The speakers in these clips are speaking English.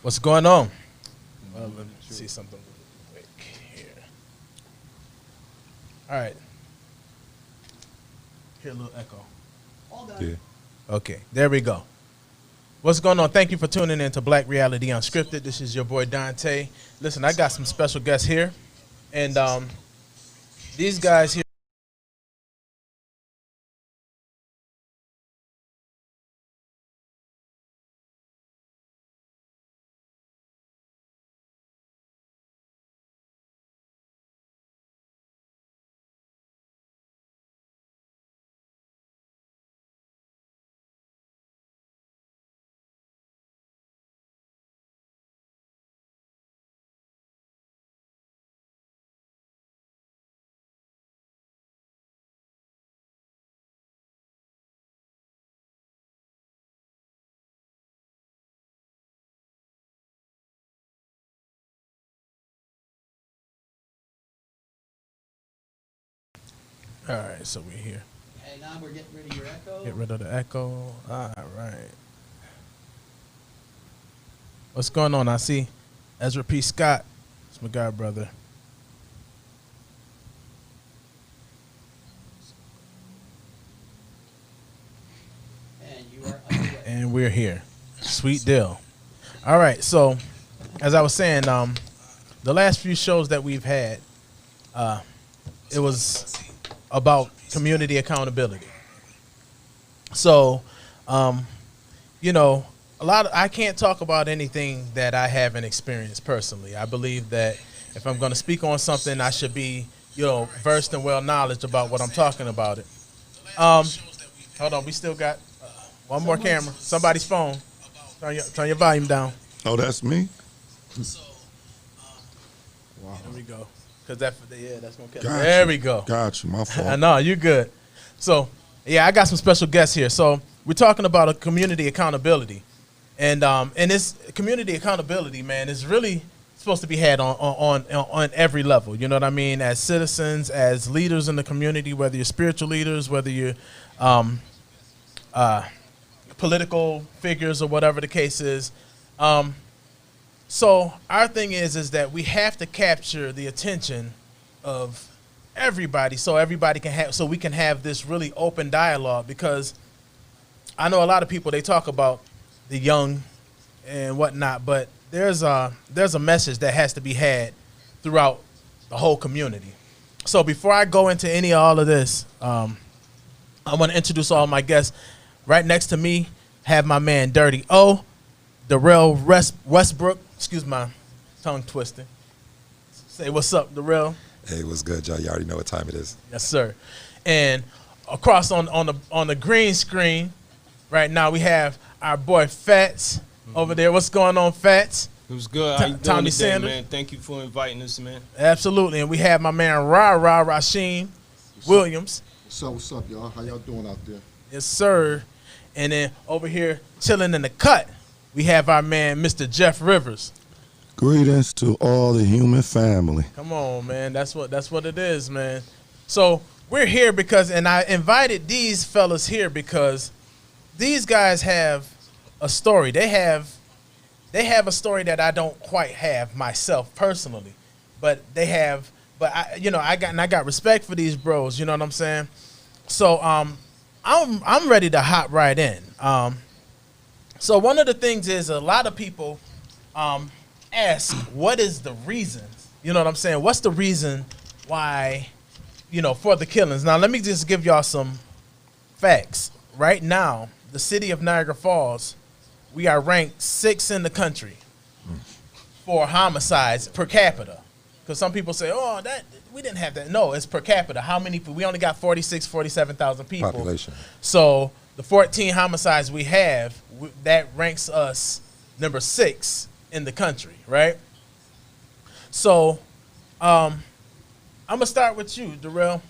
What's going on? Well, let me see something real quick here. All right. Hear a little echo. All done. Yeah. Okay, there we go. What's going on? Thank you for tuning in to Black Reality Unscripted. This is your boy Dante. Listen, I got some special guests here, and these guys here. All right, so we're here. And now we're getting rid of your echo. Get rid of the echo. All right. What's going on? I see Ezra P. Scott. It's my guy, brother. And you are underway. And we're here. Sweet deal. All right, so as I was saying, the last few shows that we've had, it was about community accountability. So, I can't talk about anything that I haven't experienced personally. I believe that if I'm going to speak on something, I should be, versed and well knowledge about what I'm talking about it. Hold on, we still got one more camera. Somebody's phone. Turn your volume down. Oh, that's me? Wow. There we go. Cause that's gonna catch. Got There you. we go. Got you. My fault. No, you good. So, yeah, I got some special guests here. So we're talking about a community accountability, and this community accountability, man, is really supposed to be had on every level. You know what I mean? As citizens, as leaders in the community, whether you're spiritual leaders, whether you're political figures or whatever the case is. So our thing is that we have to capture the attention of everybody, so we can have this really open dialogue, because I know a lot of people, they talk about the young and whatnot, but there's a message that has to be had throughout the whole community. So before I go into all of this, I want to introduce all my guests. Right next to me, have my man Dirty O, Darrell Westbrook. Excuse my tongue twisting. Say what's up, Darrell. Hey, what's good, y'all? You already know what time it is. Yes, sir. And across on the green screen, right now we have our boy Fats over there. What's going on, Fats? It was good. How you doing Tommy today, Sanders. man? Thank you for inviting us, man. Absolutely. And we have my man Rasheem Williams. What's up, y'all? How y'all doing out there? Yes, sir. And then over here, chilling in the cut, we have our man, Mr. Jeff Rivers. Greetings to all the human family. Come on, man. That's what it is, man. So we're here and I invited these fellas here because these guys have a story. They have a story that I don't quite have myself personally, but they have. But I got respect for these bros. You know what I'm saying? So I'm ready to hop right in. So one of the things is, a lot of people ask, what is the reason? You know what I'm saying? What's the reason why, for the killings? Now, let me just give y'all some facts. Right now, the city of Niagara Falls, we are ranked 6th in the country for homicides per capita. Because some people say, oh, that we didn't have that. No, it's per capita. How many people? We only got 47,000 people. Population. So the 14 homicides we have, that ranks us number 6 in the country, right? So I'm going to start with you, Darrell.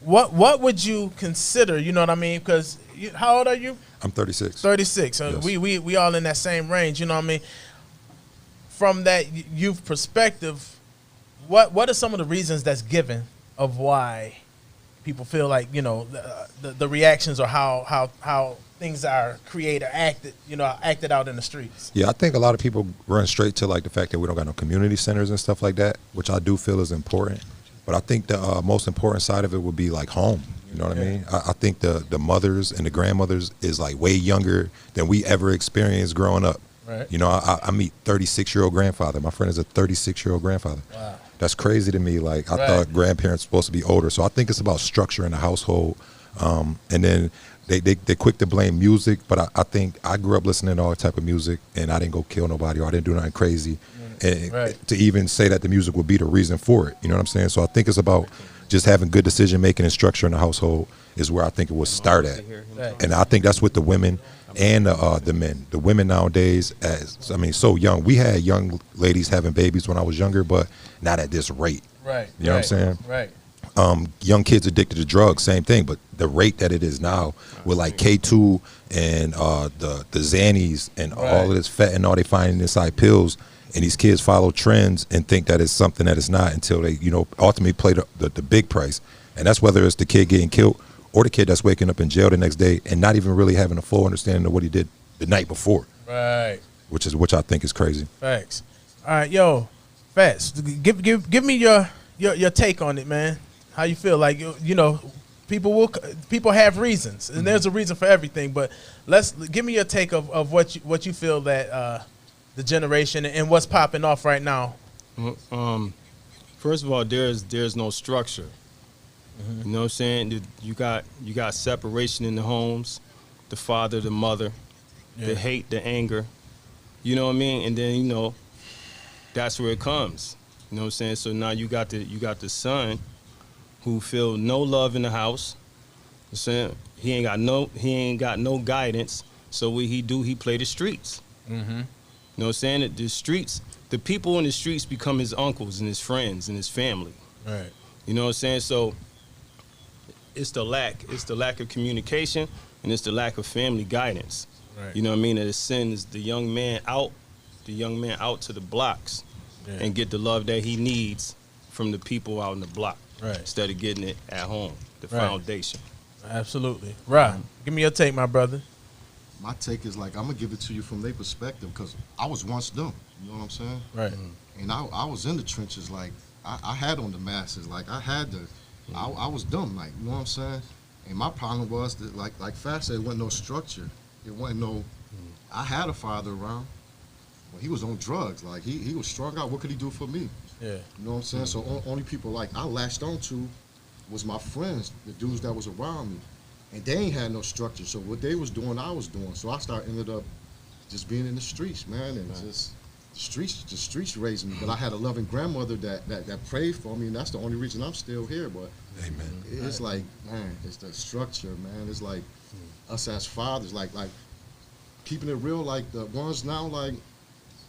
What would you consider, you know what I mean? Because how old are you? I'm 36. 36. Yes. We all in that same range, you know what I mean? From that youth perspective, what are some of the reasons that's given of why people feel like, the reactions, or how things are created, acted out in the streets. Yeah, I think a lot of people run straight to like the fact that we don't got no community centers and stuff like that, which I do feel is important. But I think the most important side of it would be like home. You know what I mean? I think the mothers and the grandmothers is like way younger than we ever experienced growing up. Right. You know, I meet 36-year-old grandfather. My friend is a 36-year-old grandfather. Wow. That's crazy to me. Like I thought grandparents were supposed to be older. So I think it's about structure in the household. And then they quick to blame music, but I think I grew up listening to all type of music, and I didn't go kill nobody or I didn't do nothing crazy. And to even say that the music would be the reason for it, you know what I'm saying? So I think it's about just having good decision making and structure in the household is where I think it would start at. And I think that's with the women and the men. The women nowadays, so young. We had young ladies having babies when I was younger, but not at this rate. Right. You know what I'm saying? Right. Young kids addicted to drugs, same thing, but the rate that it is now with like K2 and the Xannies and all of this fentanyl they find inside pills, and these kids follow trends and think that it's something that it's not until they, ultimately pay the big price. And that's whether it's the kid getting killed or the kid that's waking up in jail the next day and not even really having a full understanding of what he did the night before. Right. Which I think is crazy. Facts. All right, yo, Fats, give me your take on it, man. How you feel? Like, people have reasons, and there's a reason for everything. But give me your take of what you feel that the generation and what's popping off right now. First of all, there's no structure. You know what I'm saying? You got separation in the homes, the father, the mother, the hate, the anger. You know what I mean? And then that's where it comes. You know what I'm saying? So now you got the son who feel no love in the house. You know what I'm saying? He ain't got no guidance. So what he do? He play the streets. Mm-hmm. You know what I'm saying? The streets, the people in the streets become his uncles and his friends and his family. Right. You know what I'm saying? So it's the lack of communication, and it's the lack of family guidance. Right. You know what I mean? That it sends the young man out to the blocks and get the love that he needs from the people out in the block. Right. Instead of getting it at home, the foundation. Absolutely. Right. Give me your take, my brother. My take is like, I'm gonna give it to you from their perspective, because I was once them. You know what I'm saying? Right. And I was in the trenches. Like I had on the masses. Like I had to. I was dumb. Like, you know what I'm saying? And my problem was that like Fat said, it wasn't no structure. It wasn't no. I had a father around, but he was on drugs. Like he was strung out. What could he do for me? Yeah. You know what I'm saying? So only people like I latched onto was my friends, the dudes that was around me. And they ain't had no structure. So what they was doing, I was doing. So I ended up just being in the streets, man. And just the streets raised me. But I had a loving grandmother that prayed for me, and that's the only reason I'm still here. But Amen. it's like, man, it's the structure, man. It's like us as fathers, like keeping it real, like the ones now, like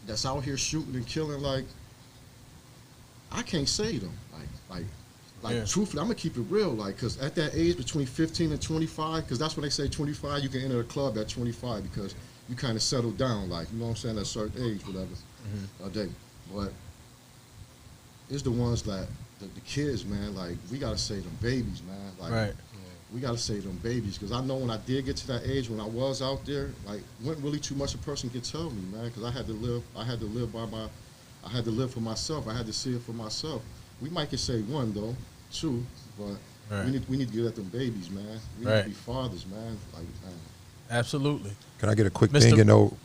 that's out here shooting and killing, like I can't say them. Like truthfully, I'm gonna keep it real, like, because at that age between 15 and 25, because that's when they say 25, you can enter a club at 25 because you kind of settle down, like, you know what I'm saying, at a certain age, whatever, a day. But it's the ones that the kids, man, like, we gotta save them babies, man. Like, we gotta save them babies, because I know when I did get to that age, when I was out there, like, wasn't really too much a person could tell me, man, because I had to live for myself. I had to see it for myself. We might could say one though, two, but we need to get at them babies, man. We need to be fathers, man. Like, man. Absolutely. Can I get a quick thing,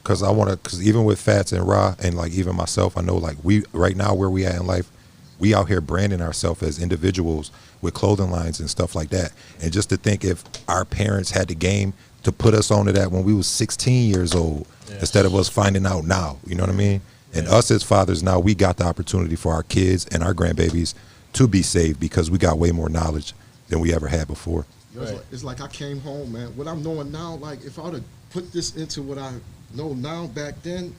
because even with Fats and Ra and like even myself, I know like we right now where we at in life, we out here branding ourselves as individuals with clothing lines and stuff like that. And just to think if our parents had the game to put us onto that when we was 16 years old, instead of us finding out now, you know what I mean? And us as fathers now, we got the opportunity for our kids and our grandbabies to be saved because we got way more knowledge than we ever had before. It's like I came home, man. What I'm knowing now, like if I would have put this into what I know now back then,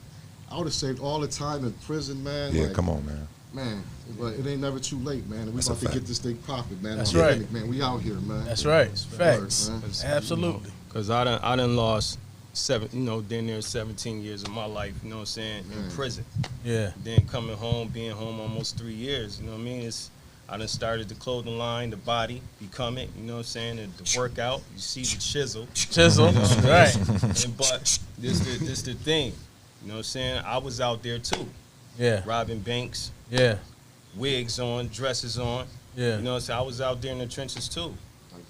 I would have saved all the time in prison, man. Yeah, like, come on, man. Man, but it ain't never too late, man. And we about to get this thing popping, man. That's right. Man, we out here, man. That's right. Facts. Absolutely. Because I done lost damn near 17 years of my life, you know what I'm saying, in prison. Yeah. Then coming home, being home almost 3 years, you know what I mean? I done started the clothing line, the body, Become It, you know what I'm saying? The workout, you see the chisel. Chisel, You know what I'm right? saying? But this the thing, you know what I'm saying? I was out there too, Yeah, robbing banks, yeah, wigs on, dresses on. yeah. You know what I'm saying? I was out there in the trenches too.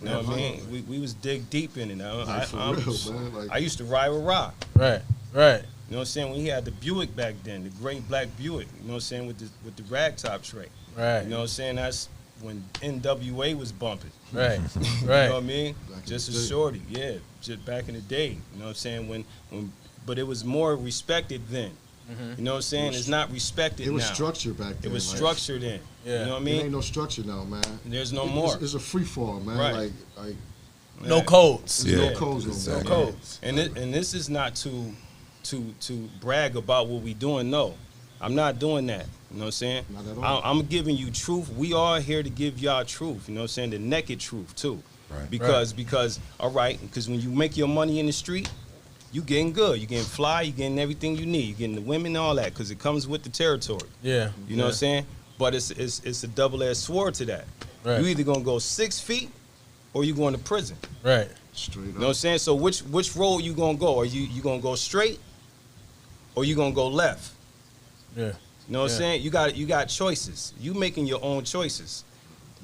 You know what I mean? We was dig deep in it. Like, for real, man. Like, I used to ride with Rock. Right, right. You know what I'm saying? When he had the Buick back then, the gray black Buick, you know what I'm saying, with the rag top tray. Right. You know what I'm saying? That's when NWA was bumping. Right, You right. know what I mean? Back in Just the a day. shorty, yeah. Just back in the day. You know what I'm saying? When but it was more respected then. You know what I'm saying? It's not respected it was now. structured back then. It was like, structured then. Yeah. You know what I It ain't mean? no structure now, man. There's no It's- more. It's a free fall, man. Right. Like No Yeah. codes. there's Yeah, no codes no exactly. more. No codes. And this is not to brag about what we doing. No, I'm not doing that. You know what I'm saying? Not at all. I'm giving you truth. We are here to give y'all truth. You know what I'm saying? The naked truth too. Right. Because all right, because when you make your money in the street, you getting good. You getting fly. You getting everything you need. You getting the women and all that because it comes with the territory. Yeah. You know what I'm saying? But it's a double-edged sword to that. Right. You either gonna go 6 feet or you going to prison. Right. Straight You up. know what I'm saying? So which road you gonna go? Are you gonna go straight or you gonna go left? Yeah. You know what Yeah. I'm saying? You got choices. You making your own choices.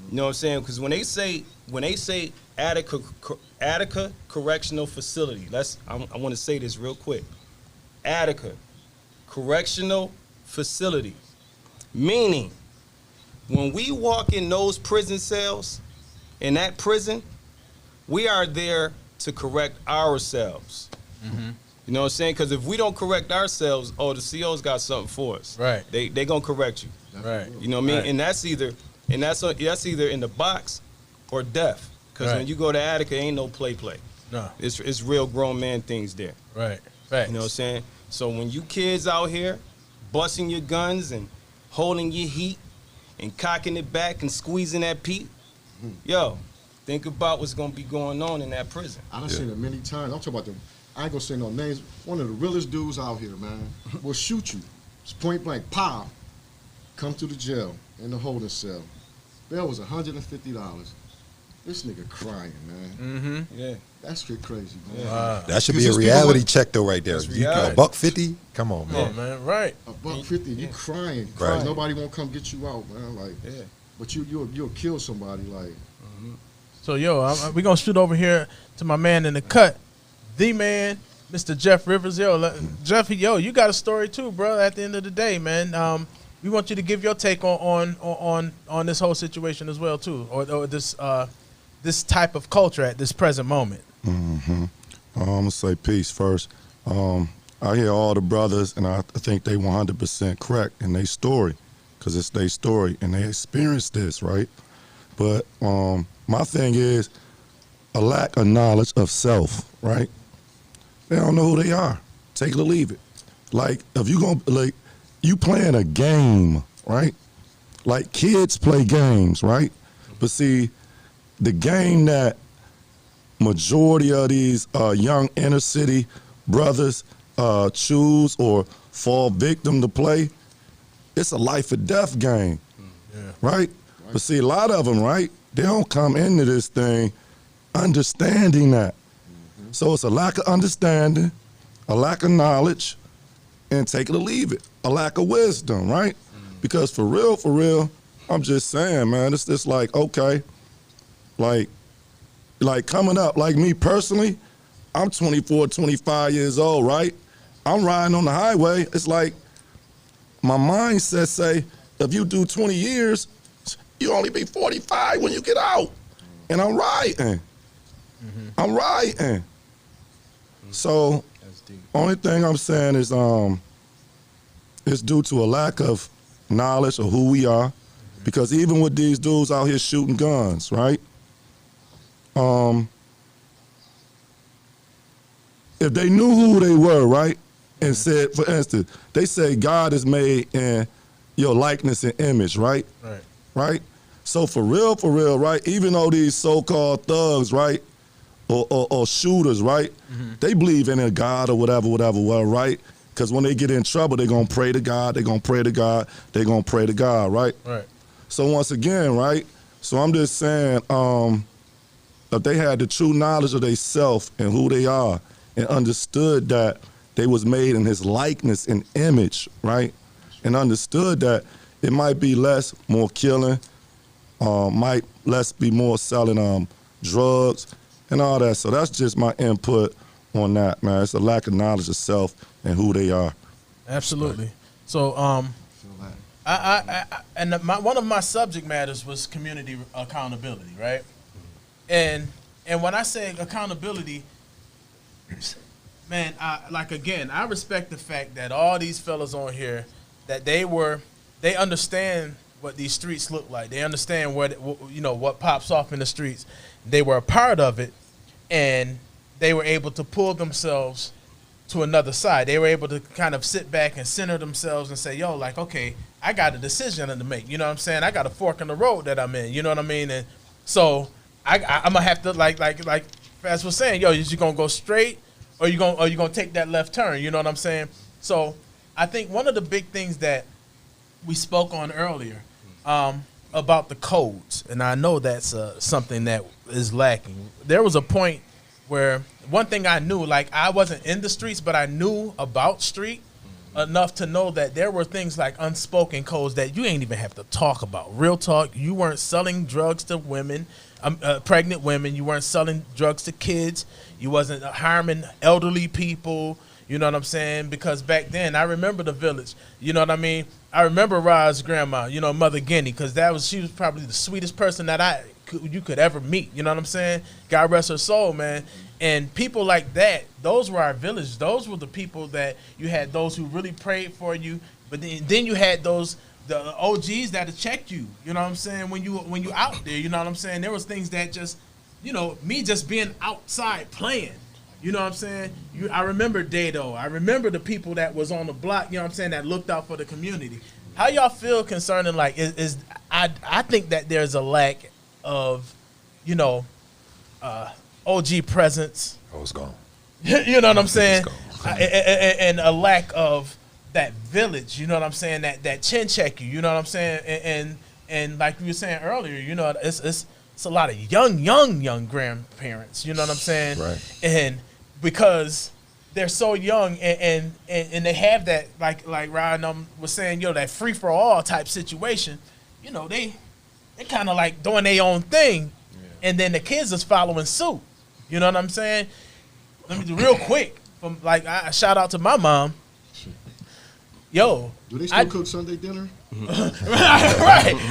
You know what I'm saying? Because when they say Attica Correctional Facility, I want to say this real quick. Attica Correctional Facility, meaning when we walk in those prison cells, in that prison, we are there to correct ourselves. You know what I'm saying? Because if we don't correct ourselves, the CO's got something for us. Right. They gonna correct you. Right. You know what I mean? Right. And that's either in the box or death. Because Right. when you go to Attica, ain't no play. No. It's real grown man things there. Right. Facts. You know what I'm saying? So when you kids out here busting your guns and holding your heat and cocking it back and squeezing that peat, yo, think about what's gonna be going on in that prison. I done seen it many times. I'm talking about them. I ain't gonna say no names. One of the realest dudes out here, man, will shoot you. It's point blank, pow. Come to the jail in the holding cell. Bail was $150. This nigga crying, man. Mm-hmm. Yeah. That's shit crazy, man. Wow. That should Because be a these people reality like- check though, right there. That's You reality. $150? Come on, Come on, man. man. Right. $150, you crying, Right. crying. Nobody won't come get you out, man. Like, Yeah. but you'll kill somebody, like. So, yo, we're going to shoot over here to my man in the cut, the man, Mr. Jeff Rivers. Yo, Jeff, yo, you got a story too, bro, at the end of the day, man. We want you to give your take on this whole situation as well, too, or this type of culture at this present moment. I'm gonna say peace first. I hear all the brothers, and I think they 100% correct in their story, because it's their story and they experienced this, right? But my thing is a lack of knowledge of self, right? They don't know who they are. Take it or leave it. Like if you playing a game, right? Like kids play games, right? But see, the game that majority of these young inner city brothers choose or fall victim to play, it's a life or death game, right? But see, a lot of them, right, they don't come into this thing understanding that. So it's a lack of understanding, a lack of knowledge, and take it or leave it, a lack of wisdom, right? Because for real, I'm just saying, man, it's just like, okay, like coming up, like me personally, I'm 24, 25 years old, right? I'm riding on the highway. It's like my mindset say, if you do 20 years, you only be 45 when you get out. And I'm riding. I'm riding. So That's deep. only thing I'm saying is it's due to a lack of knowledge of who we are. Because even with these dudes out here shooting guns, right? If they knew who they were, right? And said, for instance, they say God is made in your likeness and image, right? Right. Right? So for real, right? Even though these so-called thugs, right? Or shooters, right? They believe in a God or whatever, right? Because when they get in trouble, they're going to pray to God, they're going to pray to God, right? Right. So once again, right? So I'm just saying, if they had the true knowledge of themselves and who they are, and understood that they was made in His likeness and image, right? And understood that it might be more killing, might less be more selling drugs and all that. So that's just my input on that, man. It's a lack of knowledge of self and who they are. Absolutely. So Feel that. one of my subject matters was community accountability, right? And when I say accountability, man, I respect the fact that all these fellas on here, that they understand what these streets look like. They understand what pops off in the streets. They were a part of it, and they were able to pull themselves to another side. They were able to kind of sit back and center themselves and say, yo, like, okay, I got a decision to make. You know what I'm saying? I got a fork in the road that I'm in. You know what I mean? And so I'm gonna have to like Faz was saying, yo, is you gonna go straight or you gonna take that left turn? You know what I'm saying? So I think one of the big things that we spoke on earlier about the codes, and I know that's something that is lacking. There was a point where one thing I knew, like I wasn't in the streets, but I knew about street enough to know that there were things like unspoken codes that you ain't even have to talk about. Real talk, you weren't selling drugs to women, pregnant women. You weren't selling drugs to kids. You wasn't harming elderly people. You know what I'm saying? Because back then, I remember the village. You know what I mean? I remember Rod's grandma, Mother Guinea, because she was probably the sweetest person that you could ever meet. You know what I'm saying? God rest her soul, man. And people like that, those were our village. Those were the people that you had, those who really prayed for you. But then you had the OGs that checked you. You know what I'm saying? When you out there, you know what I'm saying? There was things that just, me just being outside playing. You know what I'm saying? I remember Dado. I remember the people that was on the block, you know what I'm saying, that looked out for the community. How y'all feel concerning, like, I think that there's a lack of, OG presence. Oh, it's gone. You know what I'm saying? It's gone. And a lack of that village, you know what I'm saying, that chin check you know what I'm saying? And like we were saying earlier, it's a lot of young grandparents, you know what I'm saying? Right. And because they're so young and they have that, like Ryan was saying, that free for all type situation, they kind of like doing their own thing, and then the kids is following suit. You know what I'm saying? Let me do real quick. I shout out to my mom. Yo, Do they still cook Sunday dinner?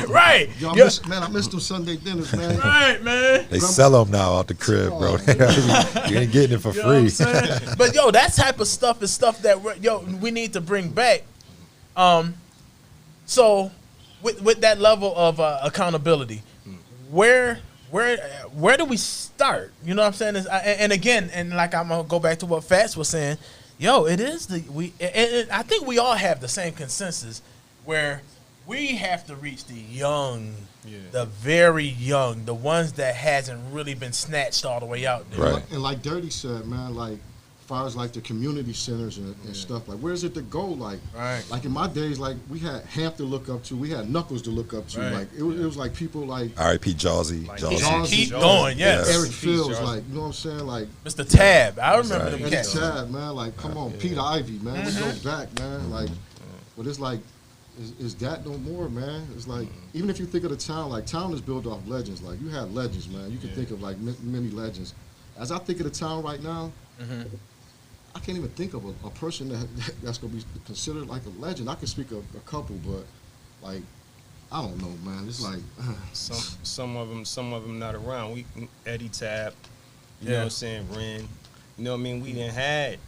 right. Yo, I missed them Sunday dinners, man. Right, man. They sell them now out the crib, bro. You ain't getting it for You know what I'm free. saying? But that type of stuff is stuff that we need to bring back. So with that level of accountability, where do we start? You know what I'm saying? And again, and like I'm gonna go back to what Fats was saying. It is and I think we all have the same consensus where we have to reach the young, the very young, the ones that hasn't really been snatched all the way out there. Right. And like Dirty said, man, like far as like the community centers and stuff, like where's it to go? Like, like in my days, like we had Hamp to look up to, we had Knuckles to look up to. Right. Like it was like people like R.I.P. Jawsy. Keep going, yes. Eric Fields, like, you know what I'm saying? Like Mr. Tab, I remember them Eddie cats. Tab, man, like come on, Peter Ivy, man, we go back, man. Like, but it's like, is that no more, man? It's like, even if you think of the town, like town is built off legends. Like you have legends, man. You can think of like many legends. As I think of the town right now, I can't even think of a person that's gonna be considered like a legend. I can speak of a couple, but like I don't know, man. It's like Some of them not around. Eddie Tab, you know what I'm saying, Ren. You know what I mean? We didn't had,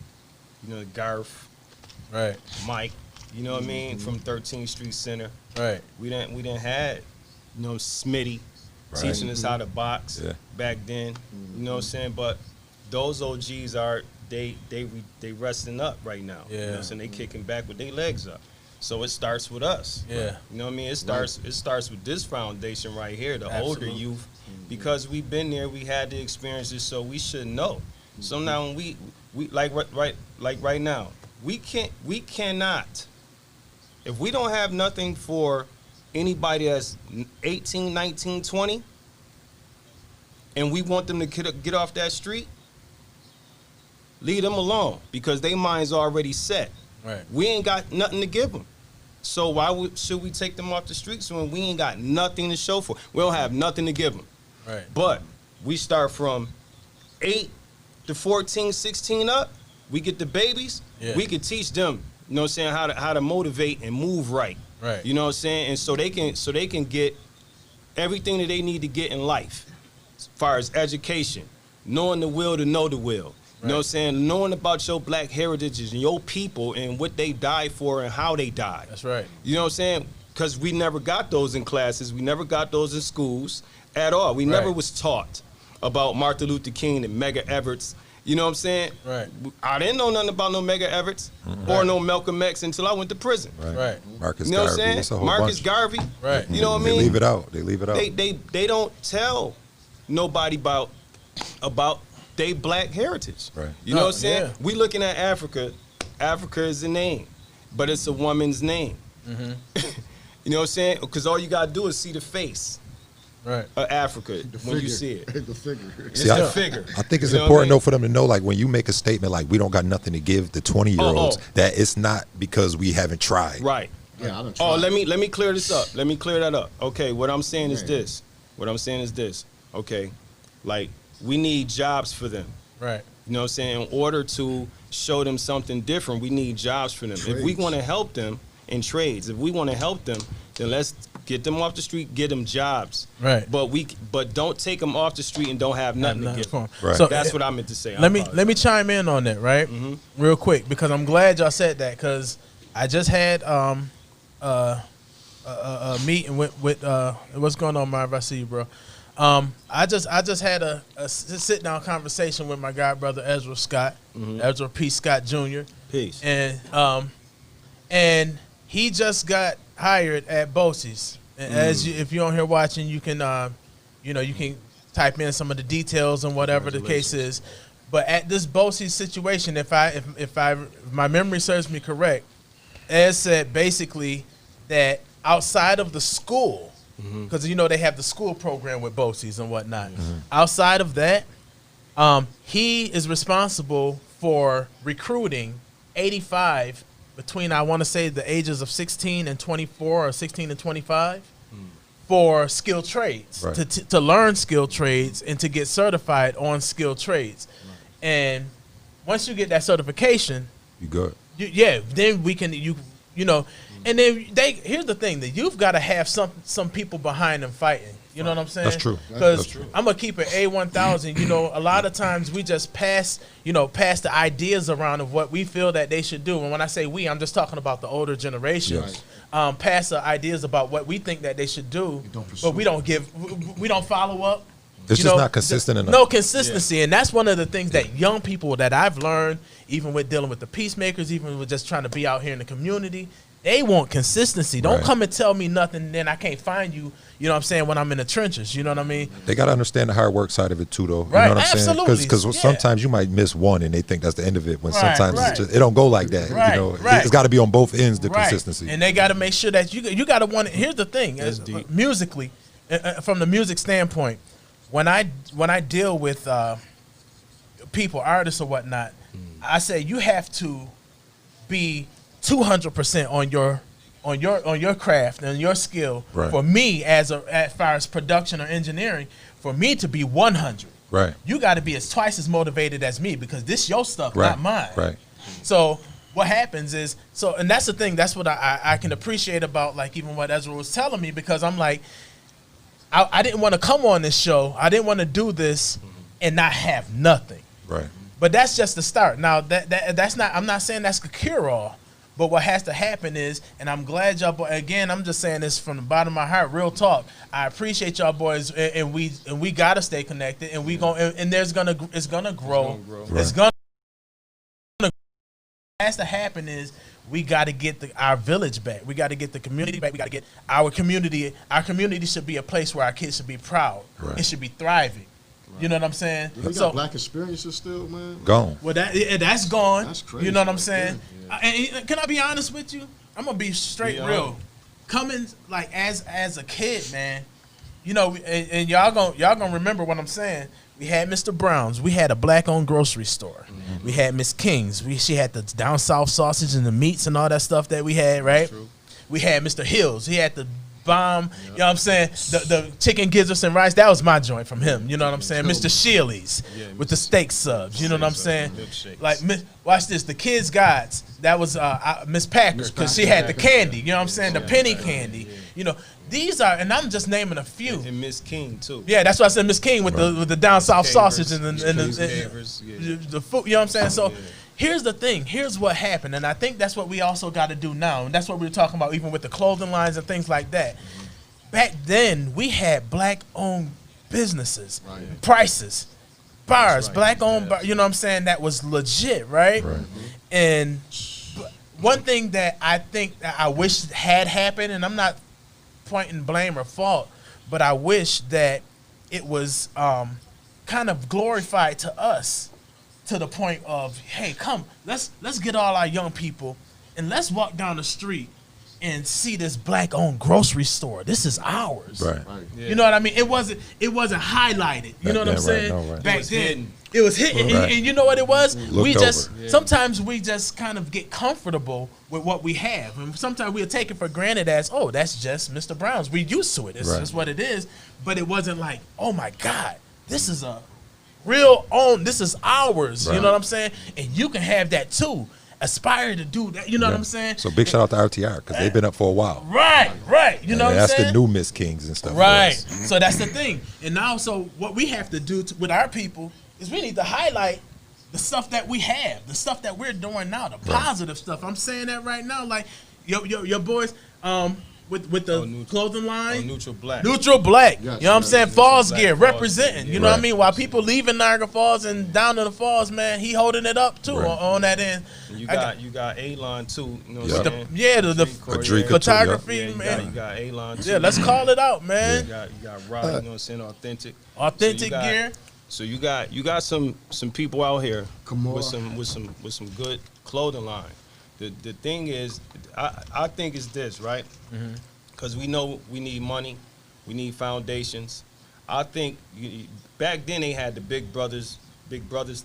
Garth, Right. Mike, you know what I mean, from 13th Street Center. Right. We didn't had, Smitty teaching us how to box back then. You know what I'm saying? But those OGs are they resting up right now. You know what I'm saying? They kicking back with their legs up. So it starts with us. Yeah. You know what I mean? It starts with this foundation right here, the older youth, because we've been there, we had the experiences, so we should know. So now when we like right now, we cannot, if we don't have nothing for anybody that's 18, 19, 20, and we want them to get off that street, leave them alone because their mind's already set. Right. We ain't got nothing to give them. So should we take them off the streets when we ain't got nothing to show for? We don't have nothing to give them. Right. But we start from 8 to 14, 16 up. We get the babies. Yeah. We could teach them, you know what I'm saying, how to motivate and move right. Right. You know what I'm saying? And so they can get everything that they need to get in life, as far as education, knowing the will to know the will. You know what I'm saying? Knowing about your black heritages and your people and what they died for and how they died. That's right. You know what I'm saying? Because we never got those in classes. We never got those in schools at all. We never was taught about Martin Luther King and Medgar Evers. You know what I'm saying? Right. I didn't know nothing about no Medgar Evers or no Malcolm X until I went to prison. Right. Marcus You know what I'm Garvey. It's a saying? whole Marcus bunch. Garvey. Right. You know what I They mean? leave it out. They leave it out. They don't tell nobody about they black heritage. Right. You know No, what I'm saying? yeah. We looking at Africa. Africa is a name, but it's a woman's name. Mm-hmm. You know what I'm saying? Because all you gotta do is see the face Right. of Africa The when you figure. see it. The figure. It's See, the I- figure. I think it's You know what important I though mean? for them to know, like when you make a statement like we don't got nothing to give the 20-year-olds, Oh. that it's not because we haven't tried. Right. Yeah, I done Oh, tried. let me clear this up. Let me clear that up. Okay, what I'm saying is Man. this. What I'm saying is this. Okay, like we need jobs for them. Right. You know what I'm saying? In order to show them something different, we need jobs for them. If we Trades. want to help them in trades, if we want to help them, then let's get them off the street, get them jobs. Right. But don't take them off the street and don't have nothing to give them. Right. So That's what I meant to say. I let me apologize. chime in on that, right? Real quick, because I'm glad y'all said that, because I just had a meeting with what's going on, Marv? I see you, bro. I just had a sit down conversation with my god brother Ezra Scott, Ezra P. Scott Jr. Peace. And he just got hired at Bosie's. And if you're on here watching, you can you can type in some of the details and whatever the case is. But at this Bosie's situation, if my memory serves me correct, Ez said basically that outside of the school, because they have the school program with Bosie's and whatnot. Outside of that, he is responsible for recruiting 85 between, I want to say, the ages of 16 and 24 or 16 and 25 for skilled trades, Right. to learn skilled trades and to get certified on skilled trades. And once you get that certification, You good? then we can and then here's the thing, that you've got to have some people behind them fighting. You know what I'm saying? That's true. Because That's true. I'm gonna keep it A1000. A lot of times we just pass the ideas around of what we feel that they should do. And when I say we, I'm just talking about the older generation. Yes. Pass the ideas about what we think that they should do, don't pursue but we don't follow up. It's just not consistent enough. No consistency, and that's one of the things that young people that I've learned, even with dealing with the peacemakers, even with just trying to be out here in the community. They want consistency. Don't Right. come and tell me nothing, then I can't find you. You know what I'm saying? When I'm in the trenches, you know what I mean? They got to understand the hard work side of it too, though. Right, You know what I'm absolutely, saying? Because yeah. sometimes you might miss one and they think that's the end of it. When Right, sometimes right. it's just, it don't go like that. Right, right. It's got to be on both ends. The Right. consistency. And they got to make sure that you got to want it. Here's the thing, deep. musically, from the music standpoint, when I deal with people, artists or whatnot, I say you have to be 200% on your craft and your skill. Right. For me, as far as production or engineering, for me to be 100, Right. you got to be twice as motivated as me, because this your stuff, Right. not mine. Right. So what happens is, and that's the thing, that's what I can appreciate about, like, even what Ezra was telling me, because I'm like, I didn't want to come on this show. I didn't want to do this and not have nothing. Right. But that's just the start. Now that's not, I'm not saying that's the cure all, but what has to happen is, and I'm glad y'all boys, again, I'm just saying this from the bottom of my heart, real talk. I appreciate y'all boys, and we gotta stay connected, and it's gonna grow. It's gonna what has to happen is, we got to get our village back. We got to get the community back. We got to get our community. Our community should be a place where our kids should be proud. Right. It should be thriving. You know what I'm saying? We got black experiences still, man. Gone. Well, that's gone. That's crazy. You know what I'm saying? Yeah. And can I be honest with you? I'm gonna be straight Yeah. real. coming like as a kid, man. You know, and y'all gonna remember what I'm saying. We had Mr. Brown's. We had a black-owned grocery store. Mm-hmm. We had Miss King's. She had the down south sausage and the meats and all that stuff that we had, right? True. We had Mr. Hills. He had the bomb. You know what I'm saying? The chicken gizzards and rice. That was my joint from him. You know what I'm saying? Mr. Shealy's with the steak subs. You know what I'm saying? Like, watch this. The Kids Gods. That was Miss Packer because she had the candy. You know what I'm saying? The penny candy. You know, these are, and I'm just naming a few. And Miss King too. Yeah, that's why I said Miss King with the down south Cavers, sausage and Cavers, the food. You know what I'm saying? So here's the thing. Here's what happened, and I think that's what we also got to do now, and that's what we were talking about, even with the clothing lines and things like that. Back then, we had black-owned businesses, prices, bars, black-owned, you know what I'm saying? That was legit, right? And one thing that I think that I wish had happened, and I'm not pointing blame or fault, but I wish that it was kind of glorified to us to the point of, hey, come, let's get all our young people and let's walk down the street and see this black-owned grocery store. This is ours. Right. You know what I mean? It wasn't highlighted. You know what I'm saying? Back then, it was hidden. And you know what it was? We just sometimes we just kind of get comfortable with what we have, and sometimes we'll take it for granted as, oh, that's just Mr. Brown's. We used to it. It's just what it is. But it wasn't like, oh my God, this is a real own. This is ours. You know what I'm saying? And you can have that too. Aspire to do that. You know what I'm saying? So big shout out to RTR because they've been up for a while. Right. You know what I'm saying? That's the new Miss Kings and stuff. Right. So that's the thing. And now, so what we have to do with our people is we need to highlight the stuff that we have, the stuff that we're doing now, the positive stuff. I'm saying that right now. Like your boys, with the clothing line, Neutral Black. Neutral Black. Yes, you know what I'm saying? yes, Falls Black gear, Falls representing. gear, You know what I mean? While people leaving Niagara Falls and down to the Falls, man, he holding it up too on that end. And you got Alon too. You know what I'm saying? Yeah, the Adrika too, photography, Yeah, man. you got Alon too. Yeah, let's call it out, man. You got Rock, you know what I'm saying? Authentic. Authentic gear. So you got some people out here Kamora. with some good clothing line. The thing is, I think it's this, right? Because we know we need money, we need foundations. I think back then they had the Big Brothers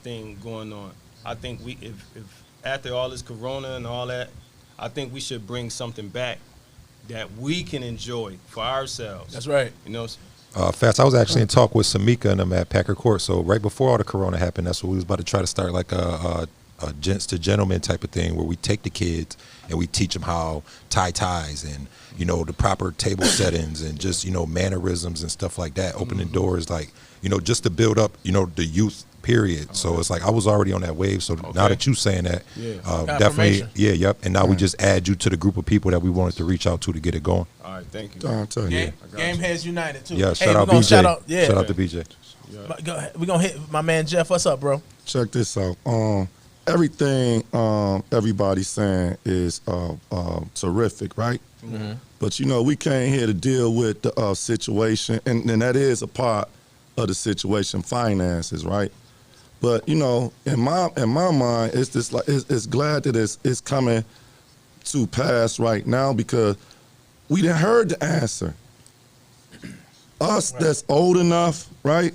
thing going on. I think if after all this Corona and all that, I think we should bring something back that we can enjoy for ourselves. That's right. You know. Fast, I was actually in talk with Samika and them at Packer Court. So right before all the Corona happened, that's what we was about to try to start, like a gents to gentlemen type of thing, where we take the kids and we teach them how tie ties and, you know, the proper table settings and just, you know, mannerisms and stuff like that, opening doors, like, you know, just to build up, you know, the youth period. So it's like I was already on that wave. So now that you saying that, definitely, and now we just add you to the group of people that we wanted to reach out to get it going. All right, thank you. Game Heads United too. Yeah, Hey, shout out gonna BJ. Shout out to BJ. We're gonna hit my man Jeff. What's up, bro? Check this out. Everything everybody's saying is terrific, right? But you know, we came here to deal with the situation, and that is a part of the situation, finances, right? But you know, in my mind, it's just like it's glad that it's coming to pass right now, because we done heard the answer. Us that's old enough, right?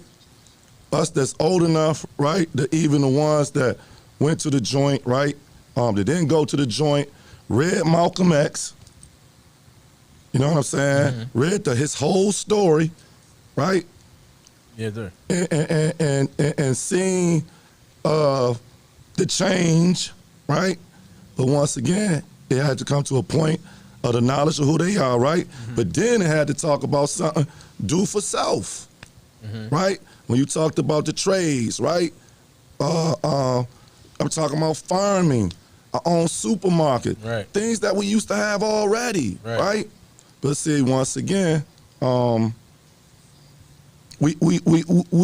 Us that's old enough, right? Even the ones that went to the joint, right? They didn't go to the joint, read Malcolm X. You know what I'm saying? Read his whole story, right? Yeah, sir. And seeing the change, right? But once again, it had to come to a point of the knowledge of who they are, right? But then it had to talk about something, do for self, right? When you talked about the trades, right? I'm talking about farming, our own supermarket, Right. things that we used to have already, right? But see, once again, we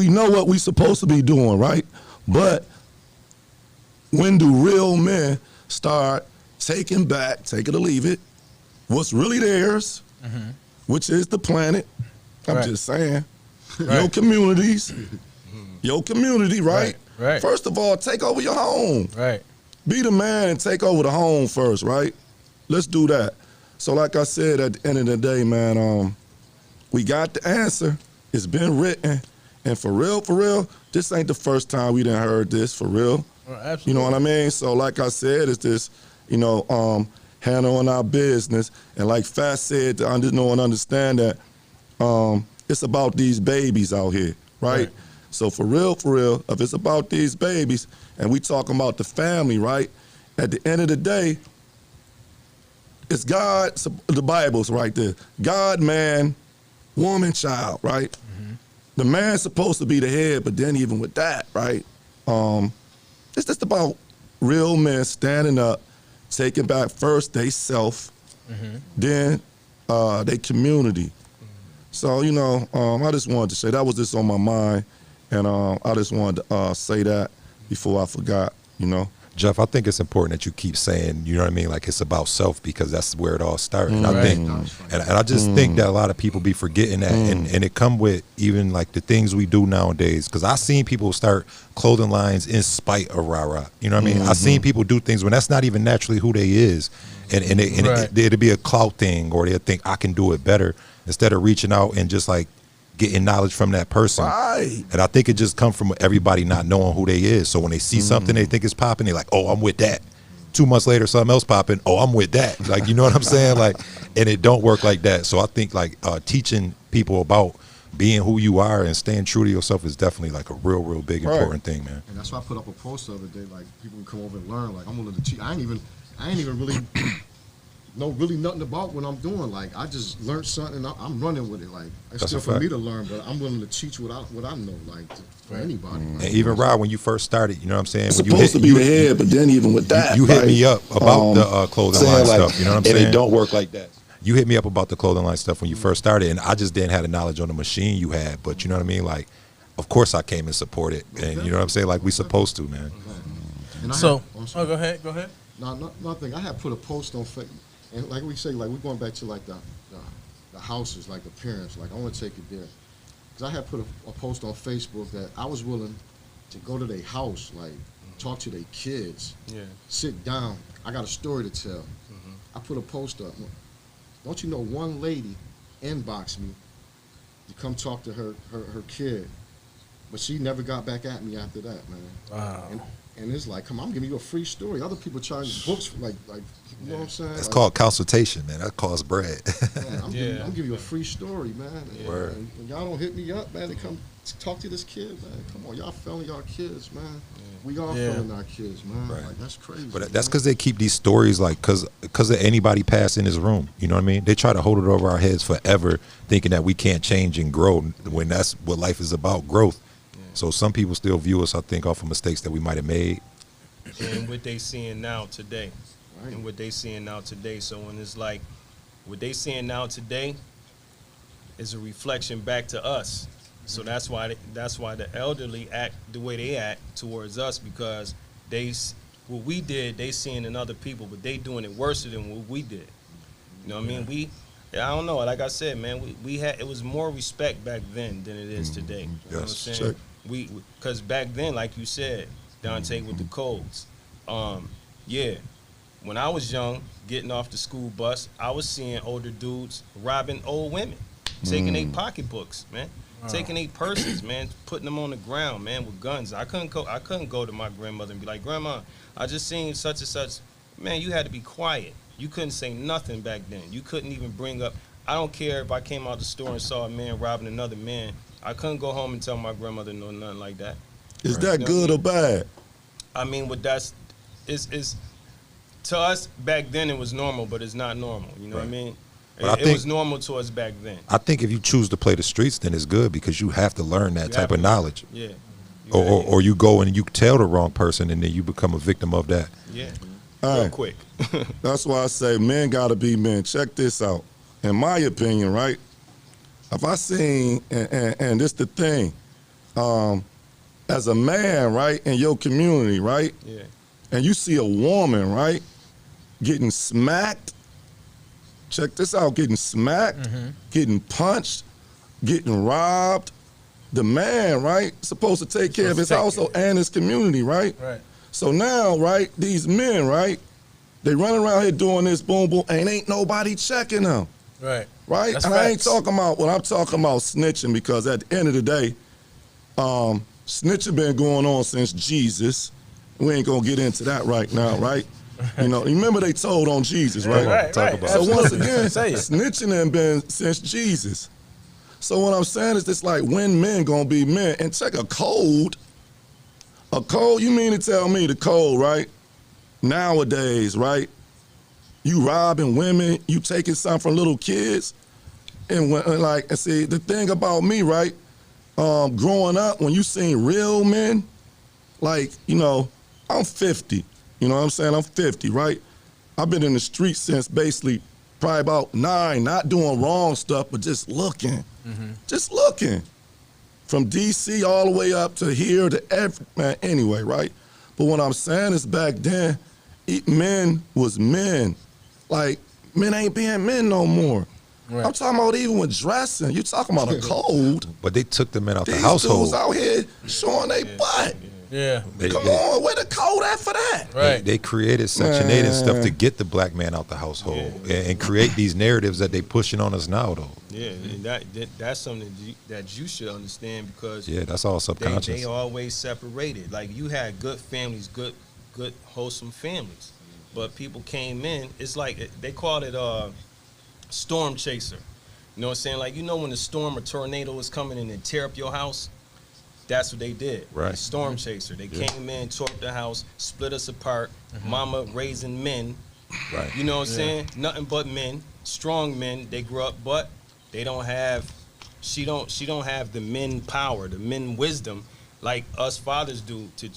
know what we supposed to be doing, right? But when do real men start taking back, take it or leave it, what's really theirs, which is the planet? I'm just saying, your communities, your community, right? Right. First of all, take over your home. Right. Be the man and take over the home first, right? Let's do that. So like I said, at the end of the day, man, we got the answer. It's been written. And for real, this ain't the first time we done heard this, for real. Absolutely. You know what I mean? So like I said, it's this, handling our business. And like Fat said, to know and understand that it's about these babies out here, right? So for real, if it's about these babies and we talking about the family, right? At the end of the day, it's God, the Bible's right there. God, man, woman, child, right? Mm-hmm. The man's supposed to be the head, but then even with that, right? It's just about real men standing up, taking back first they self, then they community. So, I just wanted to say that was just on my mind, and I just wanted to say that before I forgot, Jeff, I think it's important that you keep saying, you know what I mean, like it's about self, because that's where it all started. And I think, and I just think that a lot of people be forgetting that, and it come with even like the things we do nowadays. Because I seen people start clothing lines in spite of rah-rah. You know what I mean? I seen people do things when that's not even naturally who they is, and it'd be a clout thing, or they'd think I can do it better instead of reaching out and just like getting knowledge from that person. Right. And I think it just come from everybody not knowing who they is. So when they see something they think is popping, they're like, oh, I'm with that. 2 months later, something else popping, oh, I'm with that. Like, you know what I'm saying? Like, and it don't work like that. So I think like teaching people about being who you are and staying true to yourself is definitely like a real big important thing, man. And that's why I put up a post the other day, like people can come over and learn. Like I'm willing to teach. I ain't even really know really nothing about what I'm doing. Like I just learned something. I'm running with it. Like it's That's still a for fact. me to learn, but I'm willing to teach what I know. Like for anybody. And even Rod, when you first started, you know what I'm saying? It's When supposed to be the head, but then even with that, you hit right? me up about the clothing line saying, stuff. You know what I'm and saying? it don't work like that. You hit me up about the clothing line stuff when you first started, and I just didn't have the knowledge on the machine you had. But you know what I mean? Like, of course I came and supported, and you know what I'm saying? Like we supposed to, man. And So, I'm sorry. go ahead. No, nothing. I had put a post on Facebook, and like we say, like we're going back to like the houses, like the parents. Like I want to take it there, because I had put a post on Facebook that I was willing to go to their house, like talk to their kids, sit down. I got a story to tell. I put a post up. Don't you know one lady inboxed me to come talk to her kid, but she never got back at me after that, man. Wow. And it's like, come on, I'm giving you a free story. Other people charge books for like you know what I'm saying? That's like, called consultation, man. That costs bread. man, I'm giving you a free story, man. And, Word. and y'all don't hit me up, man, to come talk to this kid, man. Come on, y'all failing y'all kids, man. We all failing our kids, man. Right. Like that's crazy. But that's man. because they keep these stories like because of anybody pass in this room. You know what I mean? They try to hold it over our heads forever, thinking that we can't change and grow when that's what life is about, growth. So some people still view us, I think, off of mistakes that we might have made. And what they seeing now today. Right. And what they seeing now today. So when it's like what they seeing now today is a reflection back to us. So that's why the elderly act the way they act towards us, because what we did they seeing in other people, but they doing it worse than what we did. You know what I mean? I don't know. Like I said, man, we had it was more respect back then than it is today. You know what I'm Yes, saying? Because back then, like you said, Dante with the codes. When I was young, getting off the school bus, I was seeing older dudes robbing old women, taking their pocketbooks, man, taking their purses, man, putting them on the ground, man, with guns. I couldn't go to my grandmother and be like, Grandma, I just seen such and such. Man, you had to be quiet. You couldn't say nothing back then. You couldn't even bring up. I don't care if I came out the store and saw a man robbing another man. I couldn't go home and tell my grandmother no nothing like that. Is that good or bad? I mean, what that's is to us back then it was normal, but it's not normal. You know what I mean? But It was normal to us back then. I think if you choose to play the streets, then it's good because you have to learn that type of knowledge. Yeah. Or you go and you tell the wrong person and then you become a victim of that. Yeah. All Real right. quick. That's why I say men gotta be men. Check this out. In my opinion, right? If I seen, and this the thing, as a man, right, in your community, right, Yeah. and you see a woman, right, getting smacked, check this out, getting smacked, getting punched, getting robbed, the man, right, supposed to take care of his household and his community, right? Right. So now, right, these men, right, They running around here doing this boom boom, and ain't nobody checking them. Right. Right? That's and I ain't facts. talking about when I'm talking about snitching, because at the end of the day, snitching been going on since Jesus. We ain't gonna get into that right now, right? You know, remember they told on Jesus, right? Right. Talk Right. about So once Absolutely. again, Say it. snitching ain't been since Jesus. So what I'm saying is, it's like, when men gonna be men? And check a code. A code? You mean to tell me the code, right? Nowadays, right? You robbing women, you taking something from little kids, and see, the thing about me, right? Growing up, when you seen real men, like, you know, I'm 50. You know what I'm saying? I'm 50, right? I've been in the streets since basically probably about 9, not doing wrong stuff, but just looking. Just looking. From DC all the way up to here to man, anyway, right? But what I'm saying is, back then, men was men. Like, men ain't being men no more. Right. I'm talking about even with dressing. You talking about a code. But they took the men out the These household. dudes out here showing they butt. Yeah. Come on, where the code at for that? Right. They created Section 8 and stuff to Man. get the black man out the household and create these narratives that they pushing on us now, though. Yeah, and that's something that you should understand, because Yeah, that's all they subconscious. always separated. Like, you had good families, good wholesome families, but people came in. It's like they called it storm chaser. You know what I'm saying? Like, you know, when a storm or tornado is coming in and tear up your house, that's what they did. Right. Storm chaser. They came in, tore up the house, split us apart. Mama raising men. Right. You know what I'm saying? Nothing but men, strong men. They grew up, but they don't have. She don't have the men power, the men wisdom, like us fathers do to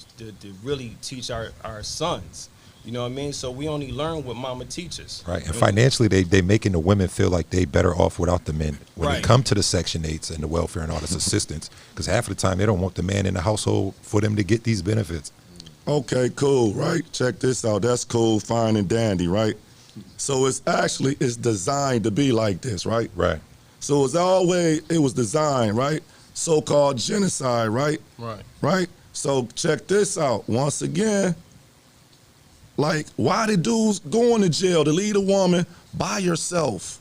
really teach our sons. You know what I mean? So we only learn what mama teaches. Right, and financially, they making the women feel like they better off without the men when they Right. come to the Section 8s and the welfare and all this assistance, because half of the time they don't want the man in the household for them to get these benefits. Okay, cool, right? Check this out. That's cool, fine and dandy, right? So it's designed to be like this, right? Right. So it was designed, right? So-called genocide, right? Right. Right? So check this out. Once again, like, why did dudes going to jail to leave a woman by yourself?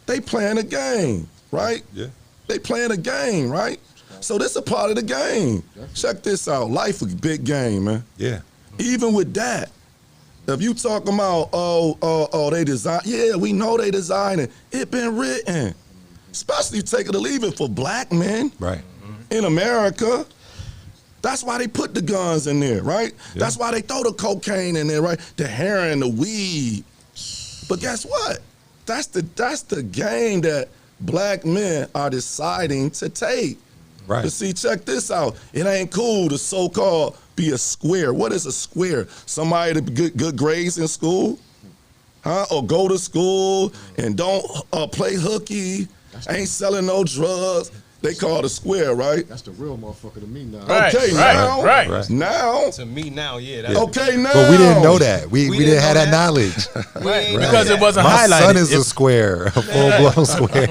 They playing a game, right? Yeah. They playing a game, right? So this a part of the game. Check this out. Life a big game, man. Yeah. Even with that, if you talking about, they design, yeah, we know they design it. It been written. Especially take it or leave it for black men Right. in America. That's why they put the guns in there, right? Yeah. That's why they throw the cocaine in there, right? The heroin, the weed. But guess what? That's the game that black men are deciding to take. Right. But see, check this out. It ain't cool to so-called be a square. What is a square? Somebody that good grades in school? Huh? Or go to school and don't play hooky, ain't selling no drugs. They call it a square, right? That's the real motherfucker to me now. Right. Okay, right, now, right. Right. now, To me now, yeah. That's okay, now. But we didn't know that. We We didn't didn't have know that that. knowledge. Right. know Because that. it wasn't My highlighted. son is a It- square, a full-blown square.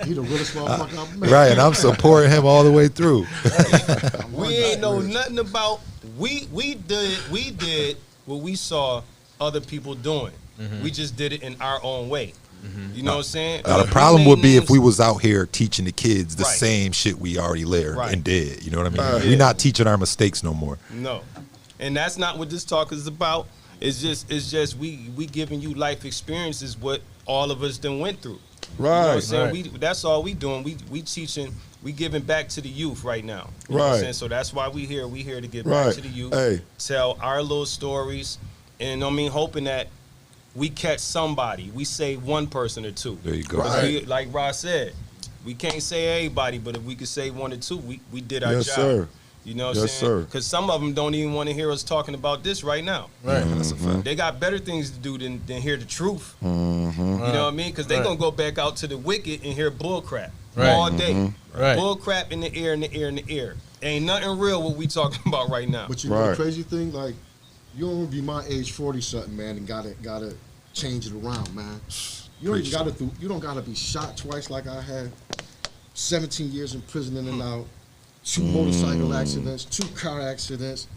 He the realest motherfucker I've met. Right, and I'm supporting him all the way through. We ain't know nothing about. We did what we saw other people doing. We just did it in our own way. You know what I'm saying? Now, the We problem made would be if names- we was out here teaching the kids the Right. same shit we already learned Right. and did. You know what I mean? Yeah. We're not teaching our mistakes no more. No, and that's not what this talk is about. It's just we giving you life experiences what all of us done went through. You know what I'm Right. saying? Right. That's all we doing. We teaching. We giving back to the youth right now. You know what I'm Right. saying? So that's why we here. We here to give Right. back to the youth. Hey. Tell our little stories, and I mean, hoping that we catch somebody. We save one person or two. There you go. 'Cause Right. we, like Ross said, we can't say everybody, but if we could save one or two, we did our Yes, job. sir. You know what I'm Yes, saying? sir. Because some of them don't even want to hear us talking about this right now. Right. That's a fact. They got better things to do than hear the truth. Mm-hmm. You know what I mean? Because they Right. going to go back out to the wicked and hear bull crap Right. all day. Right. Bull crap in the ear, in the ear, in the ear. Ain't nothing real what we talking about right now. But you know the Right. crazy thing, like, you don't be my age 40 something, man, and gotta change it around, man. You don't Preach. even you don't gotta be shot twice like I had. 17 years in prison in and out, 2 motorcycle accidents, 2 car accidents,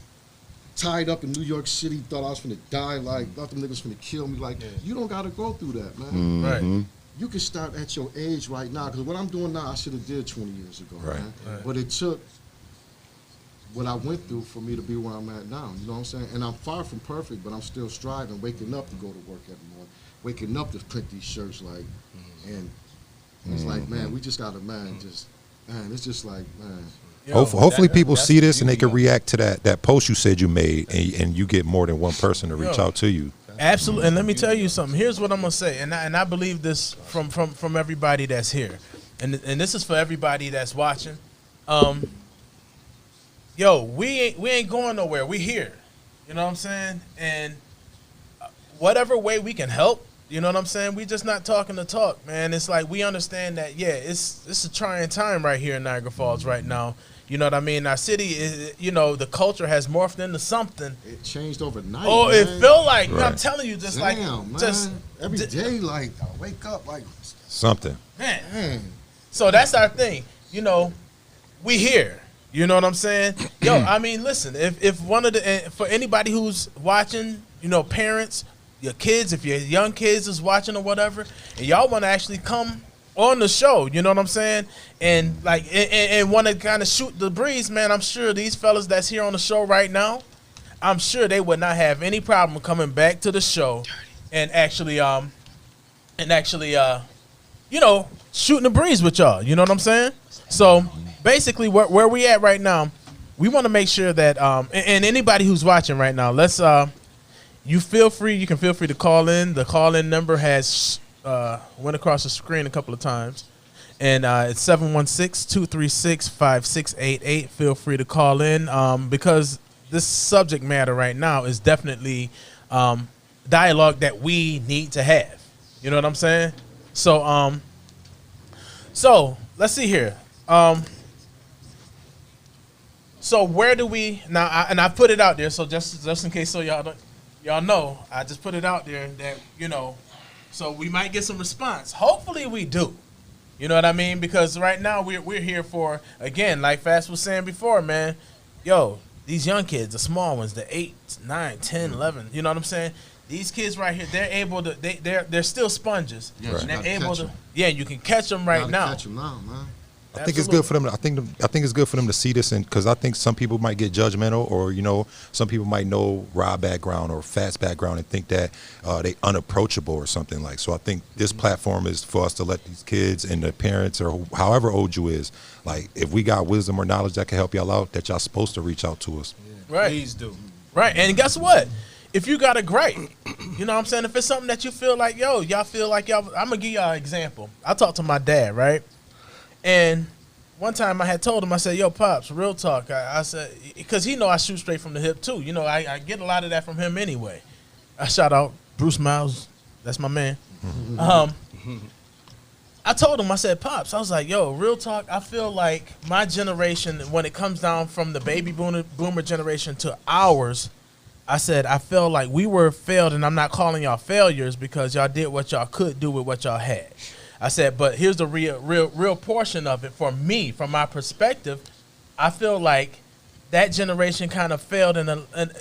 tied up in New York City, thought I was finna die, like thought them niggas finna kill me. Like, you don't gotta go through that, man. Right. You can start at your age right now, because what I'm doing now, I should have did 20 years ago, Right. man. Right. But it took what I went through for me to be where I'm at now. You know what I'm saying? And I'm far from perfect, but I'm still striving, waking up to go to work every morning, waking up to print these shirts, like, and it's like, man, we just gotta, man, it's just like, man. Yo, Hopefully people that's see the this and they beauty can of it. react to that post you said you made, and you get more than one person to reach Yo. out to you. Absolutely, and let me tell you something. Here's what I'm gonna say, and I believe this from everybody that's here, and this is for everybody that's watching. Yo, we ain't going nowhere. We here, you know what I'm saying? And whatever way we can help, you know what I'm saying? We just not talking the talk, man. It's like we understand that, yeah, it's a trying time right here in Niagara Falls right now. You know what I mean? Our city is, you know, the culture has morphed into something. It changed overnight. Oh, man. it felt like, man, I'm Right. telling you, just Damn, like, just man. Every day, like, I wake up, like, Something. man. So that's our thing. You know, we here. You know what I'm saying? Yo, I mean, listen, if one of the, for anybody who's watching, you know, parents, your kids, if your young kids is watching or whatever, and y'all want to actually come on the show, you know what I'm saying? And like, and want to kind of shoot the breeze, man, I'm sure these fellas that's here on the show right now, I'm sure they would not have any problem coming back to the show and actually, you know, shooting the breeze with y'all. You know what I'm saying? So basically, where we at right now, we want to make sure that, and anybody who's watching right now, let's, you feel free. You can feel free to call in. The call-in number has went across the screen a couple of times, and it's 716-236-5688. Feel free to call in because this subject matter right now is definitely dialogue that we need to have. You know what I'm saying? So so let's see here. So where do we now? I put it out there, so just in case, so y'all know, I just put it out there that, you know, so we might get some response. Hopefully we do. You know what I mean? Because right now we're here for, again, like Fast was saying before, man. Yo, these young kids, the small ones, the 8, 9, 10, 11. You know what I'm saying? These kids right here, they're able to. They're still sponges. Yeah, And you they're gotta able catch to. 'em. Yeah, you can catch them right gotta now. catch 'em now, man. I think it's good for them. I think it's good for them to see this, and because I think some people might get judgmental, or you know, some people might know Rob background or Fat's background and think that they unapproachable or something like. So I think this platform is for us to let these kids and the parents or however old you is, like if we got wisdom or knowledge that can help y'all out, that y'all supposed to reach out to us. Right. Please do. Right, and guess what? If you got a gripe, you know what I'm saying? If it's something that you feel like, yo, y'all feel like y'all, I'm going to give y'all an example. I talked to my dad, right? And one time I had told him, I said, yo, Pops, real talk. I said, because he know I shoot straight from the hip, too. You know, I get a lot of that from him anyway. I shout out Bruce Miles. That's my man. I told him, I said, Pops, I was like, yo, real talk, I feel like my generation, when it comes down from the baby boomer generation to ours, I said, I feel like we were failed, and I'm not calling y'all failures because y'all did what y'all could do with what y'all had. I said, but here's the real portion of it for me, from my perspective. I feel like that generation kind of failed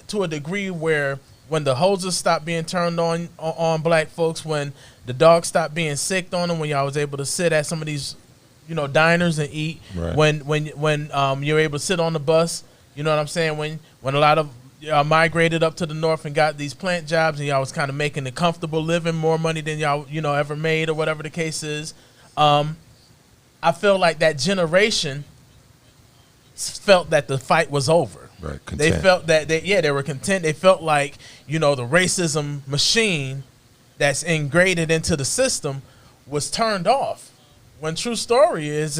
to a degree where when the hoses stopped being turned on black folks, when the dogs stopped being sicked on them, when y'all was able to sit at some of these, you know, diners and eat, Right. when you're able to sit on the bus, you know what I'm saying? When a lot of y'all migrated up to the north and got these plant jobs, and y'all was kind of making a comfortable living, more money than y'all, you know, ever made or whatever the case is. I feel like that generation felt that the fight was over. Right, They content. felt that they were content. They felt like, you know, the racism machine that's ingrained into the system was turned off. When true story is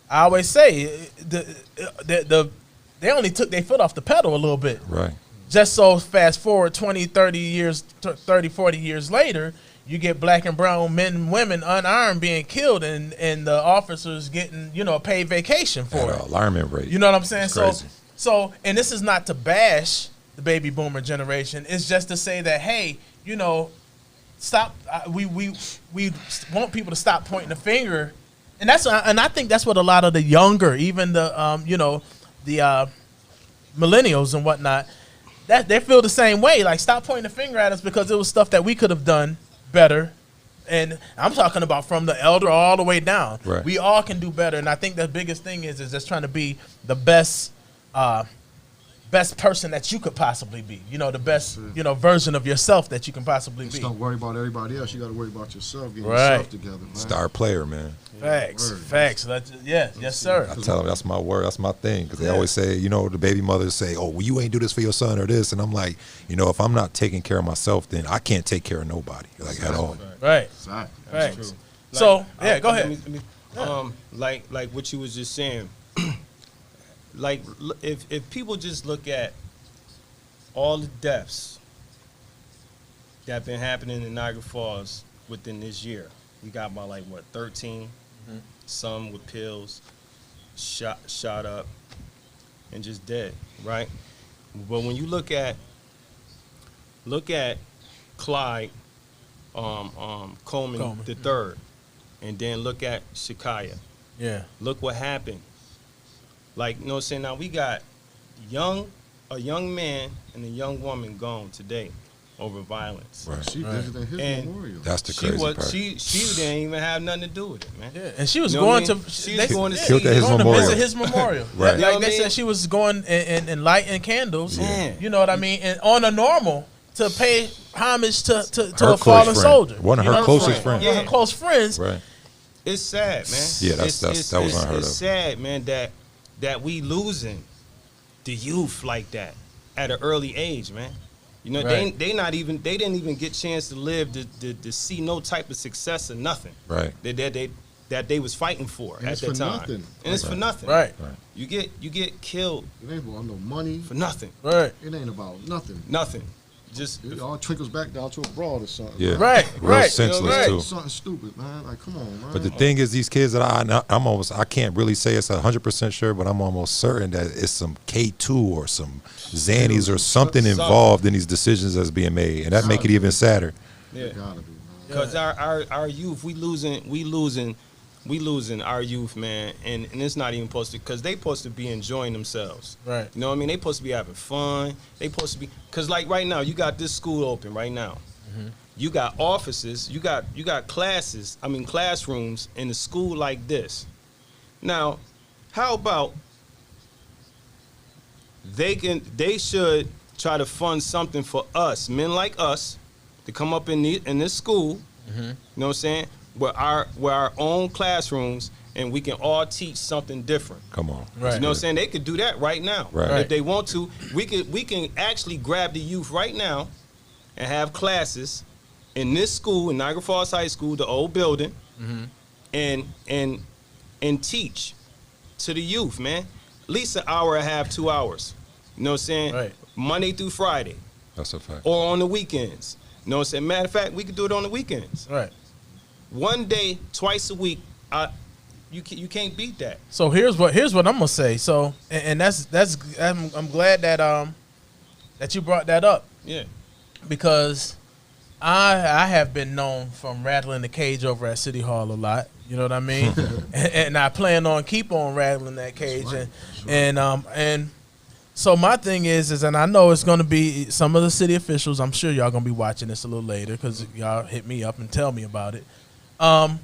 I always say they only took their foot off the pedal a little bit. Right. Just so fast forward 20, 30 years, 30, 40 years later, you get black and brown men and women unarmed being killed, and the officers getting, you know, a paid vacation for At it. an alarming rate. You know what I'm saying? It's So, crazy. and this is not to bash the baby boomer generation. It's just to say that, hey, you know, stop. We want people to stop pointing the finger, and I think that's what a lot of the younger, even the you know, the millennials and whatnot, that they feel the same way. Like, stop pointing the finger at us because it was stuff that we could have done better. And I'm talking about from the elder all the way down. Right. We all can do better. And I think the biggest thing is just trying to be the best person that you could possibly be. You know, the best, version of yourself that you can possibly Just be. don't worry about everybody else. You got to worry about yourself, getting Right. yourself together, man. Star player, man. Facts. Word. Facts. Yes, sir. I tell them that's my word, that's my thing. Because they always say, the baby mothers say, "Oh, well, you ain't do this for your son or this," and I'm like, if I'm not taking care of myself, then I can't take care of nobody, like at all. Right. Exactly. Facts. True. So, yeah, go ahead. Like what you was just saying, like if people just look at all the deaths that have been happening in Niagara Falls within this year, we got about 13, some with pills, shot up, and just dead, right? But when you look at Clyde Coleman the third, and then look at Shakaya. Yeah. Look what happened. Like, you know what I'm saying? Now we got a young man and a young woman gone today over violence. Right. She visited his And memorial. That's the crazy part. She didn't even have nothing to do with it, man. Yeah, and she was You know what going I mean? to. She was going to Killed see at his going memorial. to visit his memorial. Right. You know Like what they I mean? said, she was going and lighting candles. Yeah. You know what I mean? And on a normal to pay homage to Her a close fallen friend. soldier. One of You her know? closest friends. One of her close friends. Right. It's sad, man. Yeah, that was unheard of. It's sad, man, that we losing the youth like that at an early age, man. You know, Right. they didn't even get chance to live to see no type of success or nothing. Right. That they was fighting for And at it's that for time. nothing. And it's for nothing. Right. You get killed It ain't about no money. for nothing. Right. It ain't about nothing. Nothing. Just It all trickles back down to a brawl or something. Yeah. Right. Real Right. senseless Right. too. Something stupid, man. Like, come on, man. But the thing is, these kids that I can't really say it's 100% sure, but I'm almost certain that it's some K2 or some Xannies or something involved in these decisions that's being made, and that make it even sadder. yeah. It gotta be, man. Because our youth, we losing our youth, man, and it's not even supposed to, because they supposed to be enjoying themselves. Right. You know what I mean? They supposed to be having fun. They supposed to be, because like right now, you got this school open right now. You got offices, you got classrooms in a school like this. Now, how about they should try to fund something for us, men like us, to come up in this school, you know what I'm saying, where our own classrooms, and we can all teach something different. Come on. Right. You know what I'm saying? They could do that right now. Right. If they want to, we can actually grab the youth right now and have classes in this school, in Niagara Falls High School, the old building, and teach to the youth, man. At least an hour and a half, 2 hours. You know what I'm saying? Right. Monday through Friday, That's a fact. or on the weekends. You know what I'm saying? Matter of fact, we could do it on the weekends. Right. One day, twice a week. You can't beat that. So here's what I'm gonna say. So and that's I'm glad that you brought that up, Yeah. because I have been known from rattling the cage over at City Hall a lot. You know what I mean? and I plan on keep on rattling that cage. And so my thing is, and I know it's going to be some of the city officials. I'm sure y'all going to be watching this a little later because y'all hit me up and tell me about it. Y'all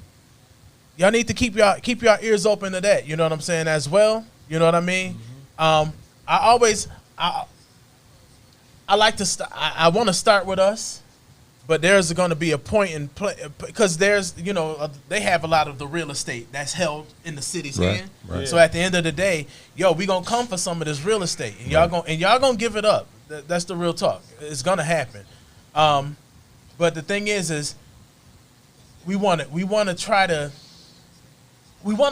need to keep your ears open to that. You know what I'm saying as well. You know what I mean? I like to I want to start with us. But there's going to be a point in play because there's, they have a lot of the real estate that's held in the city's Right, hand. right. So at the end of the day, we gonna come for some of this real estate, and y'all gonna give it up. That's the real talk. It's gonna happen. But the thing is we want to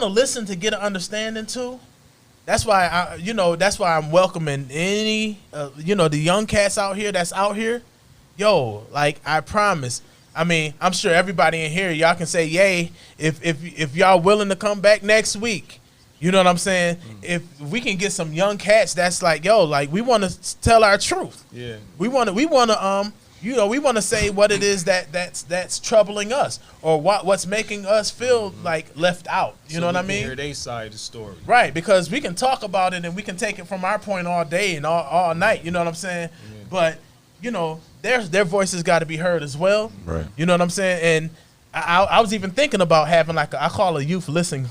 listen to get an understanding too. That's why that's why I'm welcoming any the young cats out here that's out here. Yo, like I promise. I mean, I'm sure everybody in here, y'all can say yay if y'all willing to come back next week. You know what I'm saying? If we can get some young cats that's like, yo, like we want to tell our truth. Yeah. We want to say what it is that's troubling us, or what's making us feel like left out. You know what I mean? Hear their side of the story. Right, because we can talk about it and we can take it from our point all day and all night. You know what I'm saying? but you know, their voices got to be heard as well. Right. You know what I'm saying? And I was even thinking about having like I call a youth listening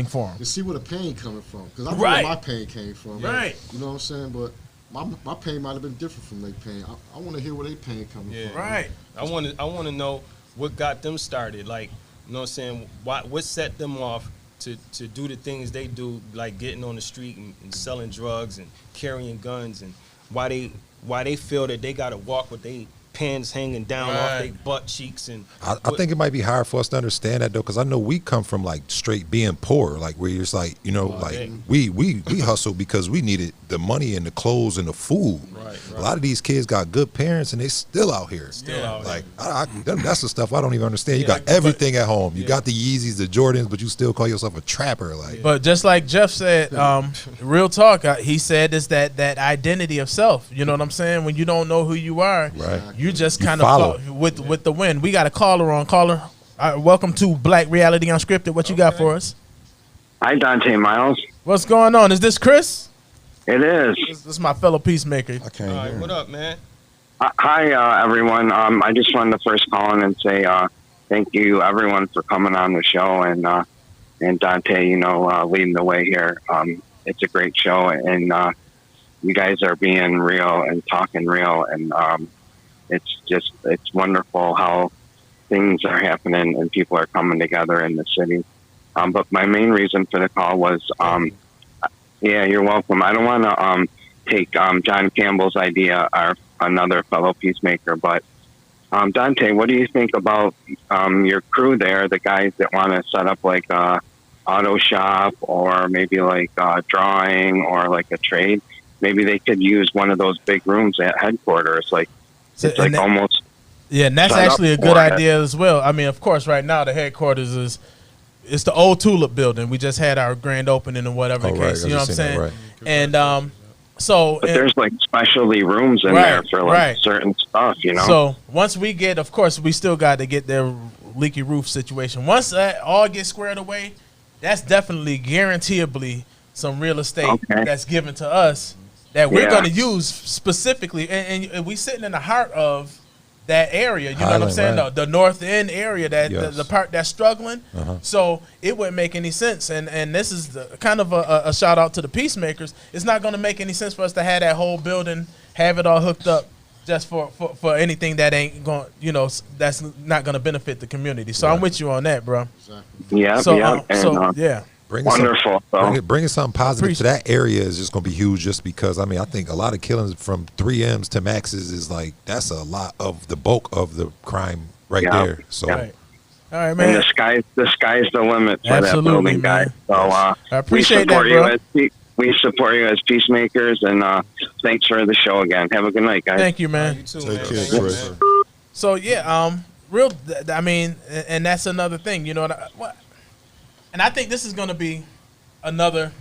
forum. To see where the pain coming from, because I know Right. where my pain came from. Right. You know what I'm saying? But my pain might have been different from their pain. I want to hear where their pain coming Yeah. from. Right. I want to know what got them started. Like, you know what I'm saying? What set them off to do the things they do, like getting on the street and selling drugs and carrying guns, and why they feel that they got to walk with their pants hanging down off Right. their butt cheeks. And I think it might be hard for us to understand that though, because I know we come from like straight being poor, like where you're just like, you know, like yeah. we hustle because we needed the money and the clothes and the food. Right. A lot of these kids got good parents and they still out here. Still out Like that's the stuff I don't even understand. You Yeah, got everything at home. You got the Yeezys, the Jordans, but you still call yourself a trapper. Like, But just like Jeff said, real talk, he said is that identity of self. You know what I'm saying? When you don't know who you are, Right. you just You kind follow. of with the wind. We got a caller on. Caller, welcome to Black Reality Unscripted. What you got for us? Hi, Dante Miles. What's going on? Is this Chris? It is. This is my fellow peacemaker. I can't all right, hear. what up, man? Hi, everyone. I just wanted to first call in and say thank you, everyone, for coming on the show, and Dante, you know, leading the way here. It's a great show, and you guys are being real and talking real, and it's wonderful how things are happening and people are coming together in the city. But my main reason for the call was, yeah, you're welcome. I don't want to take John Campbell's idea, our another fellow peacemaker, but Dante, what do you think about your crew there, the guys that want to set up like a auto shop or maybe like drawing or like a trade? Maybe they could use one of those big rooms at headquarters. Like it's like almost. Yeah, and that's Sign up actually a for good it. idea as well. I mean, of course, right now the headquarters it's the old Tulip building. We just had our grand opening or whatever the Oh, right. case. I You know what I'm just seen that, saying? right. And so But there's like specialty rooms in Right, there for like right. certain stuff, you know. So once we get, of course, we still got to get their leaky roof situation. Once that all gets squared away, that's definitely guaranteeably some real estate Okay. that's given to us that we're Yeah. going to use specifically. And we sitting in the heart of that area. You know what I'm Highland, saying? right. The North End area, that Yes. the part that's struggling. So it wouldn't make any sense. And this is kind of a shout out to the peacemakers. It's not going to make any sense for us to have that whole building, have it all hooked up just for anything that ain't going, that's not going to benefit the community. So I'm with you on that, bro. Yeah, So, yeah, and yeah. Bringing some- wonderful. So Bringing something positive to Appreciate that area is just going to be huge just because, I mean, I think a lot of killings from 3Ms to Maxes is like, that's a lot of the bulk of the crime right Yeah. there. So, Yeah. Right. All right, and man. the sky's the limit for Absolutely, that building, guy. man. So I we appreciate support that, bro. we support you as peacemakers, and thanks for the show again. Have a good night, guys. Thank you, You man. too, Take man. care, Thank you, Chris. man. So yeah, I mean, and that's another thing, what? And I think this is gonna be another.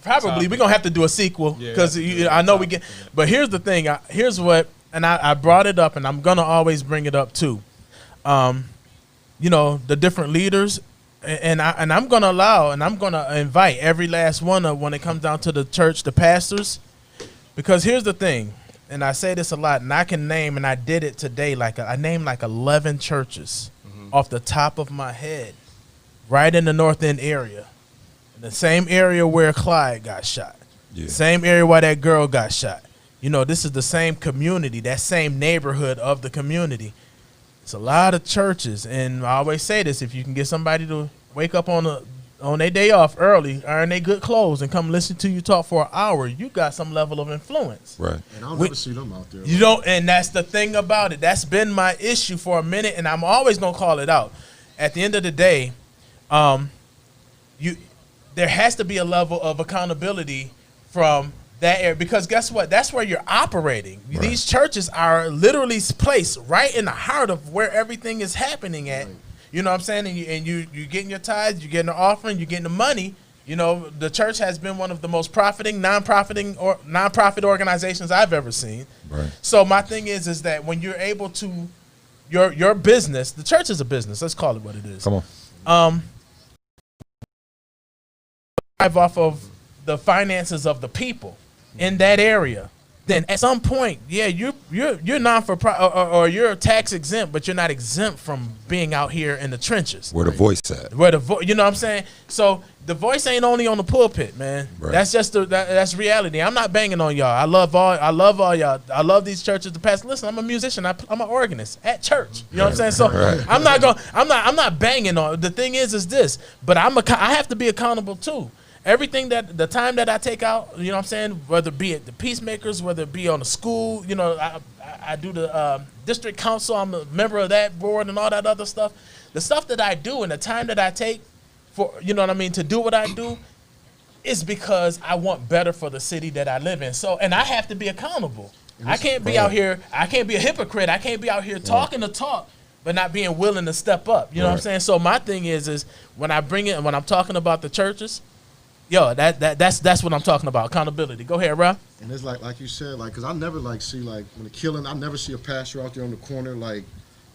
Probably Topic. we're gonna have to do a sequel Yeah, because have to do I know we topic. get. But here's the thing. Here's what, and I brought it up, and I'm gonna always bring it up too. The different leaders, and I'm gonna allow, and I'm gonna invite every last one of when it comes down to the church, the pastors, because here's the thing. And I say this a lot, and I can name, and I did it today. I named like 11 churches off the top of my head, right in the North End area, in the same area where Clyde got shot, yeah. same area where that girl got shot. This is the same community, that same neighborhood of the community. It's a lot of churches, and I always say this: if you can get somebody to wake up on their day off early, iron their good clothes, and come listen to you talk for an hour, you got some level of influence. Right. And I'll We- never see them out there. You don't, and that's the thing about it. That's been my issue for a minute, and I'm always gonna call it out. At the end of the day, there has to be a level of accountability from that area, because guess what? That's where you're operating. Right. These churches are literally placed right in the heart of where everything is happening at. Right. You know what I'm saying? And you getting your tithes, you getting the offering, you getting the money. The church has been one of the most profiting nonprofit organizations I've ever seen. Right. So my thing is that when you're able to, your business, the church is a business. Let's call it what it is. Come on. Drive off of the finances of the people in that area. then at some point, yeah, you're non for or you're tax exempt, but you're not exempt from being out here in the trenches. Where the voice at? Where you know what I'm saying? So the voice ain't only on the pulpit, man. Right. That's just that's reality. I'm not banging on y'all. I love all y'all. I love these churches. The past. Listen, I'm a musician. I'm an organist at church. You know what I'm saying? So I'm not banging on. The thing is this. But I have to be accountable too. Everything that the time that I take out, you know what I'm saying, whether it be at the Peacemakers, whether it be on the school, you know, I do the district council. I'm a member of that board and all that other stuff. The stuff that I do and the time that I take for, you know what I mean, to do what I do is because I want better for the city that I live in. So, and I have to be accountable. I can't be out here. I can't be a hypocrite. I can't be out here talking the talk, but not being willing to step up. You know what I'm saying? So my thing is when I bring it, when I'm talking about the churches, yo, that's what I'm talking about. Accountability. Go ahead, Rob. And it's like you said, like, because I never like see like when the killing, I never see a pastor out there on the corner like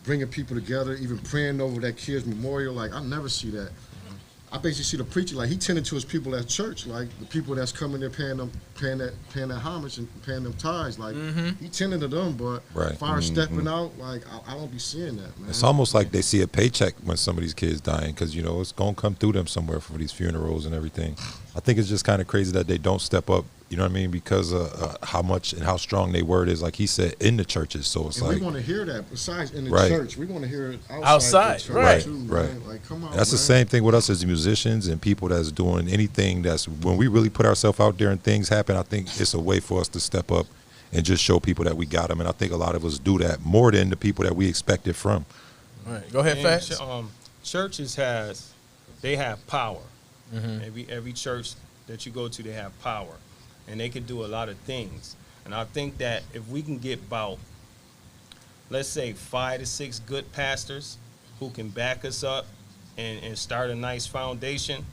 bringing people together, even praying over that kid's memorial. Like I never see that. I basically see the preacher like he tending to his people at church, like the people that's coming there paying that homage and paying them tithes. Like he tending to them, but far stepping out, like I don't be seeing that, man. It's almost like they see a paycheck when somebody's kid's dying because you know it's gonna come through them somewhere for these funerals and everything. I think it's just kind of crazy that they don't step up. You know what I mean? Because of how much and how strong their word is, like he said, in the churches. So it's and like we want to hear that. Besides in the church, we want to hear it outside. The church Right. too, Right. man. Like, come on, that's the man. same thing with us as musicians and people that's doing anything. That's when we really put ourselves out there and things happen. I think it's a way for us to step up and just show people that we got them. And I think a lot of us do that more than the people that we expected from. All right, go ahead, And Fats. churches they have power. Every church that you go to, they have power, and they can do a lot of things. And I think that if we can get about, let's say, 5 to 6 good pastors who can back us up and start a nice foundation,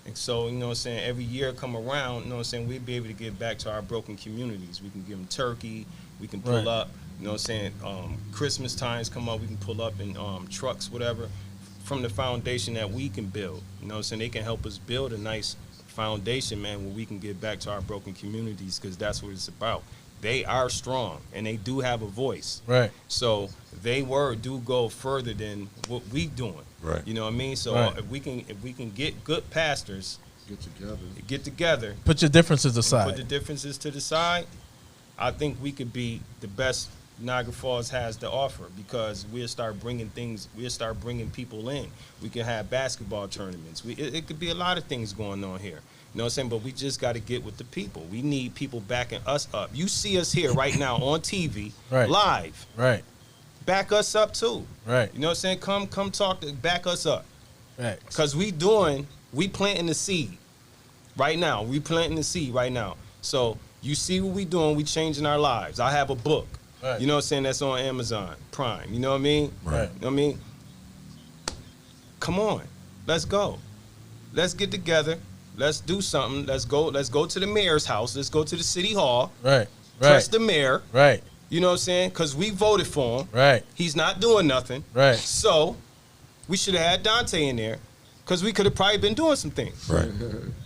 and so, you know what I'm saying, every year come around, you know what I'm saying, we'll be able to get back to our broken communities. We can give them turkey, we can pull up, you know what I'm saying, Christmas times come up, we can pull up in trucks, whatever, from the foundation that we can build. You know what I'm saying, they can help us build a nice foundation, man, where we can get back to our broken communities, because that's what it's about. They are strong, and they do have a voice. Right. So they do go further than what we doing. Right. You know what I mean? So if we can get good pastors, get together, Put your differences put aside. the differences to the side, I think we could be the best Niagara Falls has to offer, because we'll start bringing people in. We can have basketball tournaments. It could be a lot of things going on here. You know what I'm saying? But we just got to get with the people. We need people backing us up. You see us here right now on TV, live. Right. Back us up too. Right. You know what I'm saying? Come talk to back us up. Right. Because we planting the seed right now. We planting the seed right now. So you see what we doing, we changing our lives. I have a book. Right. You know what I'm saying? That's on Amazon Prime. You know what I mean? Right. You know what I mean? Come on. Let's go. Let's get together. Let's do something. Let's go to the mayor's house. Let's go to the city hall. Right. Press the mayor. Right. You know what I'm saying? Because we voted for him. Right. He's not doing nothing. Right. So we should have had Dante in there, because we could have probably been doing some things. Right.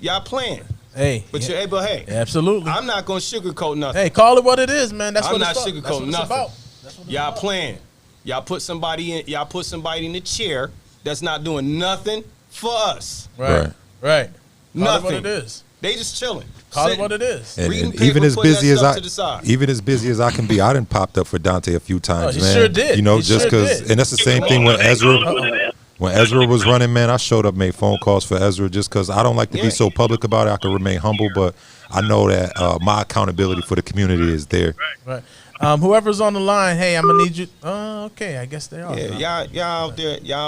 Y'all playing. Hey. But hey, absolutely. I'm not going to sugarcoat nothing. Hey, call it what it is, man. That's I'm what not it's about. sugarcoating That's what it's nothing. about. That's what it's Y'all about. playing. Y'all put somebody in the chair that's not doing nothing for us. Right. Right. Call Nothing. it what it is. They just chilling. Call it sitting. what it is. And Reading even paper, as putting busy that as stuff I, to the side. even as busy as I can be, I done popped up for Dante a few times, he man. sure did. You know, He just sure because, did. and that's the same thing when Ezra. When Ezra was running, man, I showed up, made phone calls for Ezra, just because I don't like to be so public about it. I can remain humble, but I know that my accountability for the community is there. Right. Whoever's on the line, hey, I'm gonna need you. Okay, I guess they are. Yeah, y'all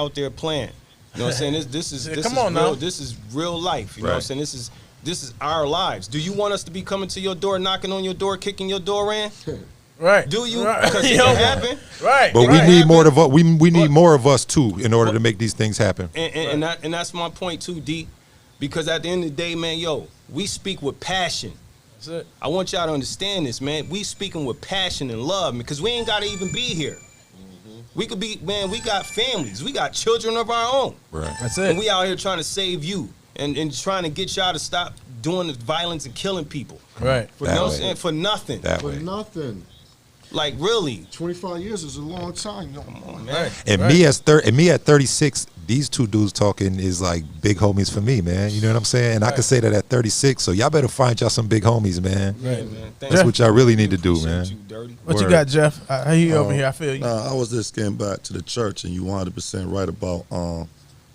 out there playing. You know what I'm saying? This is Come is on real. now. This is real life. You know what I'm Right. saying? This is our lives. Do you want us to be coming to your door, knocking on your door, kicking your door in? Right. Do you? Right. Because it Yo, can happen. Right. But It we can need happen. more of we need more of us too in order to make these things happen. And that's my point too, D. Because at the end of the day, man, we speak with passion. That's it. I want y'all to understand this, man. We speaking with passion and love, because we ain't gotta even be here. We could be, man, we got families. We got children of our own. Right. That's And it. we out here trying to save you and trying to get y'all to stop doing the violence and killing people Right. for That no way. and for nothing. That For way. nothing. Like really, 25 years is a long time. Yo. man. And me at 36, these two dudes talking is like big homies for me, man. You know what I'm saying? And I can say that at 36. So y'all better find y'all some big homies, man. Yeah, man. Thanks. That's what y'all really need to do, Appreciate man. you, Dirty. What you Word. got, Jeff? I hear you over here. I feel you. Nah, I was just getting back to the church, and you 100% right about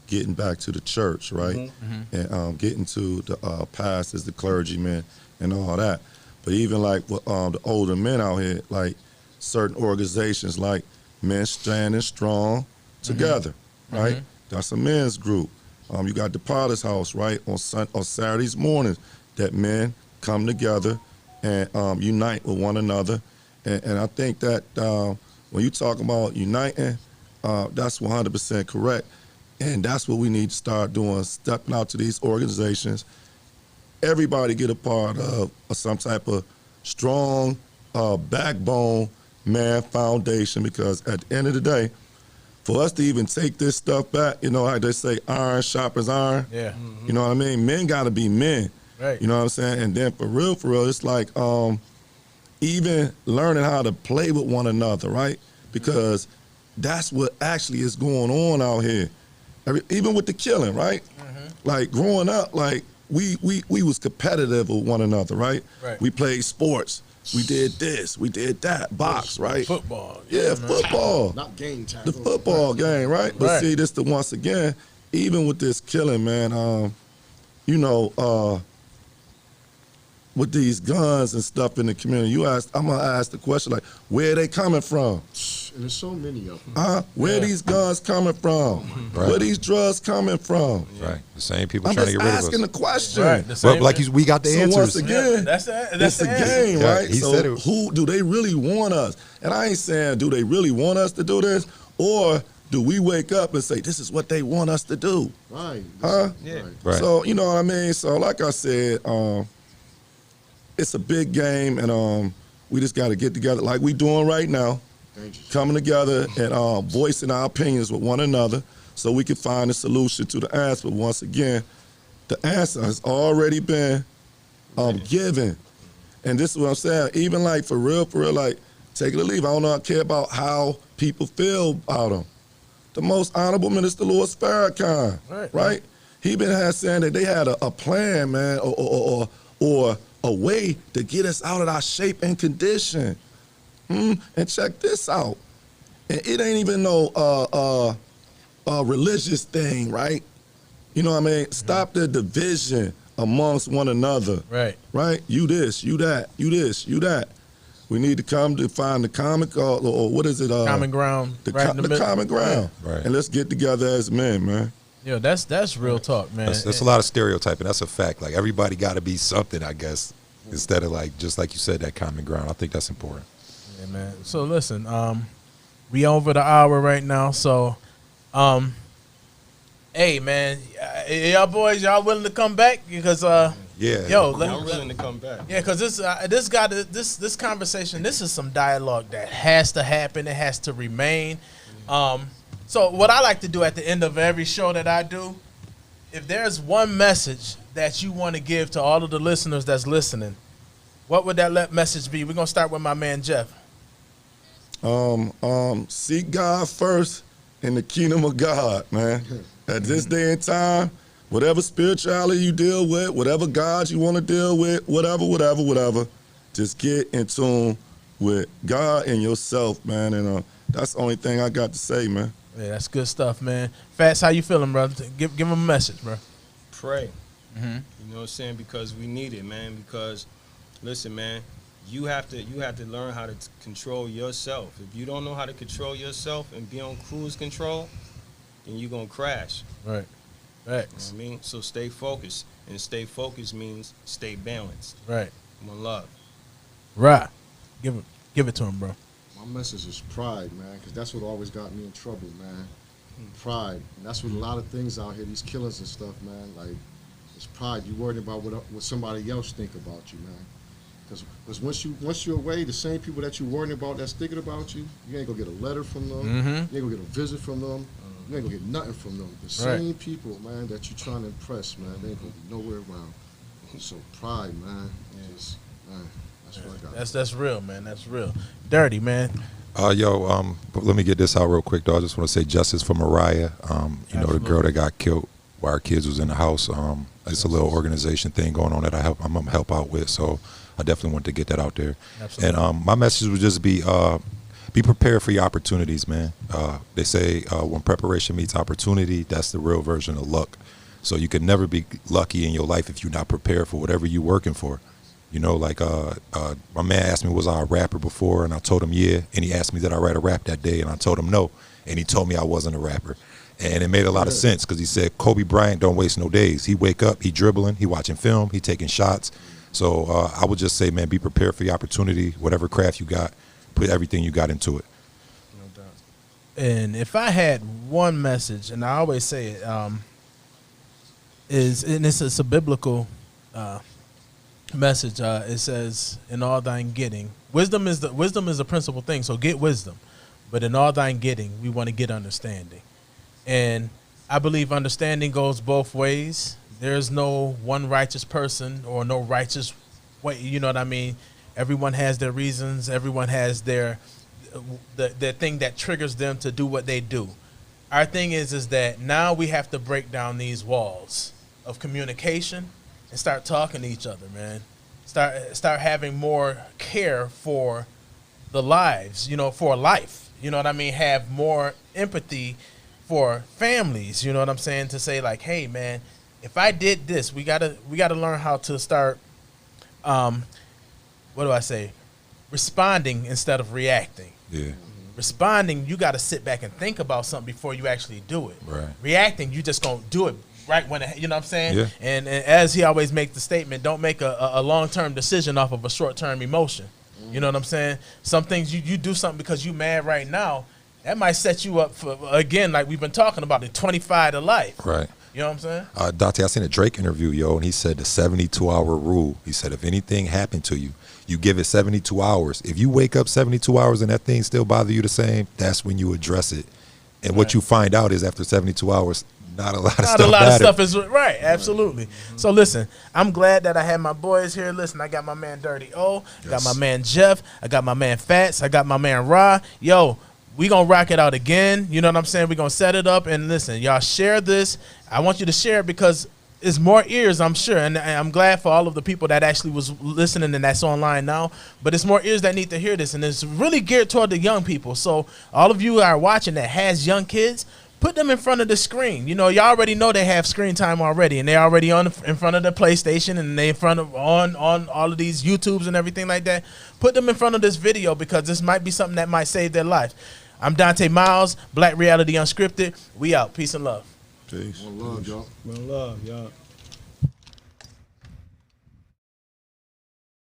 getting back to the church, right? And getting to the pastors, the clergymen, and all that. But even like with, the older men out here, like certain organizations like Men Standing Strong Together, right? That's a men's group. You got the Potter's House, right? On Saturdays mornings, that men come together and unite with one another. And I think that when you talk about uniting, that's 100% correct. And that's what we need to start doing, stepping out to these organizations. Everybody get a part of some type of strong backbone man foundation, because at the end of the day, for us to even take this stuff back, you know, like they say, iron sharpens iron. Yeah. You know what I mean? Men got to be men. Right. You know what I'm saying? And then for real, it's like even learning how to play with one another, right? Because that's what actually is going on out here. Even with the killing, right? Like growing up, like we was competitive with one another, right? Right. We played sports. We did this. We did that. Box, right? Football. Yeah, man. football. Not game tackle. The football game, right? But Right. see, this the once again, even with this killing, man, you know, with these guns and stuff in the community, I'm gonna ask the question like, where are they coming from? And there's so many of them. Where these guns coming from? Right. Where these drugs coming from? Right. The same people I'm trying to just get rid of asking us. the question. Right. The But same like thing. we got the So answers. once again, Yeah, that's the it's a answer. game, Yeah, right? he So said it. who do they really want us? And I ain't saying do they really want us to do this, or do we wake up and say this is what they want us to do? Right. Huh? Yeah. Right. Right. So you know what I mean. So like I said, it's a big game, and we just got to get together like we doing right now, Dangerous. coming together and voicing our opinions with one another, so we can find a solution to the answer. But once again, the answer has already been given, and this is what I'm saying. Even like for real, like take it or leave. I don't know. I care about how people feel about them. The most honorable Minister Louis Farrakhan, right? He been saying that they had a plan, man, or a way to get us out of our shape and condition. And check this out. And it ain't even no religious thing, right? You know what I mean? Stop the division amongst one another. Right. Right? You this, you that, you this, you that. We need to come to find the common, or what is it? Common ground. The, right in the the middle. common ground. Right. And let's get together as men, man. Yo, that's real talk, man. That's a lot of stereotyping. That's a fact. Like everybody got to be something, I guess, instead of like just like you said, that common ground. I think that's important. Yeah, man. So listen, we over the hour right now. So, hey, man, y'all boys, y'all willing to come back? Because Yeah. yo, I'm willing to come back. yeah, because this conversation, this is some dialogue that has to happen. It has to remain. So what I like to do at the end of every show that I do, if there's one message that you want to give to all of the listeners that's listening, what would that message be? We're gonna start with my man Jeff. Seek God first in the kingdom of God, man. At this day and time, whatever spirituality you deal with, whatever God you want to deal with, whatever, just get in tune with God and yourself, man. And that's the only thing I got to say, man. Yeah, that's good stuff, man. Fats, how you feeling, brother? Give him a message, bro. Pray. You know what I'm saying? Because we need it, man. Because listen, man, you have to learn how to control yourself. If you don't know how to control yourself and be on cruise control, then you're gonna crash. Right. You know Facts. what I mean? So stay focused. And stay focused means stay balanced. Right. One love. Right. Give it to him, bro. My message is pride, man, because that's what always got me in trouble, man. Pride. And that's what a lot of things out here, these killings and stuff, man, like, it's pride. You worried about what somebody else think about you, man. Because once you're away, the same people that you're worrying about that's thinking about you, you ain't gonna get a letter from them, you ain't gonna get a visit from them, you ain't gonna get nothing from them. The Right. same people, man, that you're trying to impress, man, they ain't gonna be nowhere around. So pride, man. Just, man, that's what I got. That's real, man. That's real. Dirty, man. But let me get this out real quick, though. I just want to say justice for Mariah. You know, the girl that got killed while our kids was in the house. It's a little organization thing going on that I'm gonna help out with. So I definitely want to get that out there. Absolutely. And my message would just be prepared for your opportunities, man. They say when preparation meets opportunity, that's the real version of luck. So you can never be lucky in your life if you're not prepared for whatever you're working for. You know, like my man asked me, was I a rapper before? And I told him, yeah. And he asked me, did I write a rap that day? And I told him no. And he told me I wasn't a rapper. And it made a lot of sense because he said Kobe Bryant don't waste no days. He wake up, he dribbling, he watching film, he taking shots. So I would just say, man, be prepared for your opportunity. Whatever craft you got, put everything you got into it. No doubt. And if I had one message, and I always say it, it's a biblical message. It says, "In all thine getting, wisdom is the principal thing. So get wisdom, but in all thine getting, we want to get understanding." And I believe understanding goes both ways. There's no one righteous person or no righteous way. You know what I mean? Everyone has their reasons. Everyone has their thing that triggers them to do what they do. Our thing is that now we have to break down these walls of communication and start talking to each other, man. Start having more care for the lives, you know, for life. You know what I mean? Have more empathy for families, you know what I'm saying? To say like, hey man, if I did this, we gotta learn how to start what do I say? Responding instead of reacting. Yeah. Responding, you gotta sit back and think about something before you actually do it. Right. Reacting, you just gonna do it right when you know what I'm saying? Yeah. And as he always makes the statement, don't make a long-term decision off of a short-term emotion. You know what I'm saying? Some things you do something because you mad right now, that might set you up for, again, like we've been talking about, the 25 to life. Right. You know what I'm saying? Dante, I seen a Drake interview, and he said the 72-hour rule. He said if anything happened to you, you give it 72 hours. If you wake up 72 hours and that thing still bother you the same, that's when you address it. And what you find out is after 72 hours, not a lot of stuff is right. Absolutely. So listen, I'm glad that I had my boys here. Listen, I got my man Dirty O, got my man Jeff, I got my man Fats, I got my man Ra. Yo, we gonna rock it out again. You know what I'm saying? We gonna set it up and listen, y'all share this. I want you to share it because it's more ears, I'm sure, and I'm glad for all of the people that actually was listening and that's online now. But it's more ears that need to hear this, and it's really geared toward the young people. So all of you who are watching that has young kids, put them in front of the screen. You know, y'all already know they have screen time already, and they're already in front of the PlayStation, and they in front of on all of these YouTubes and everything like that. Put them in front of this video because this might be something that might save their life. I'm Dante Miles, Black Reality Unscripted. We out. Peace and love. Peace. One love, y'all. One love, y'all.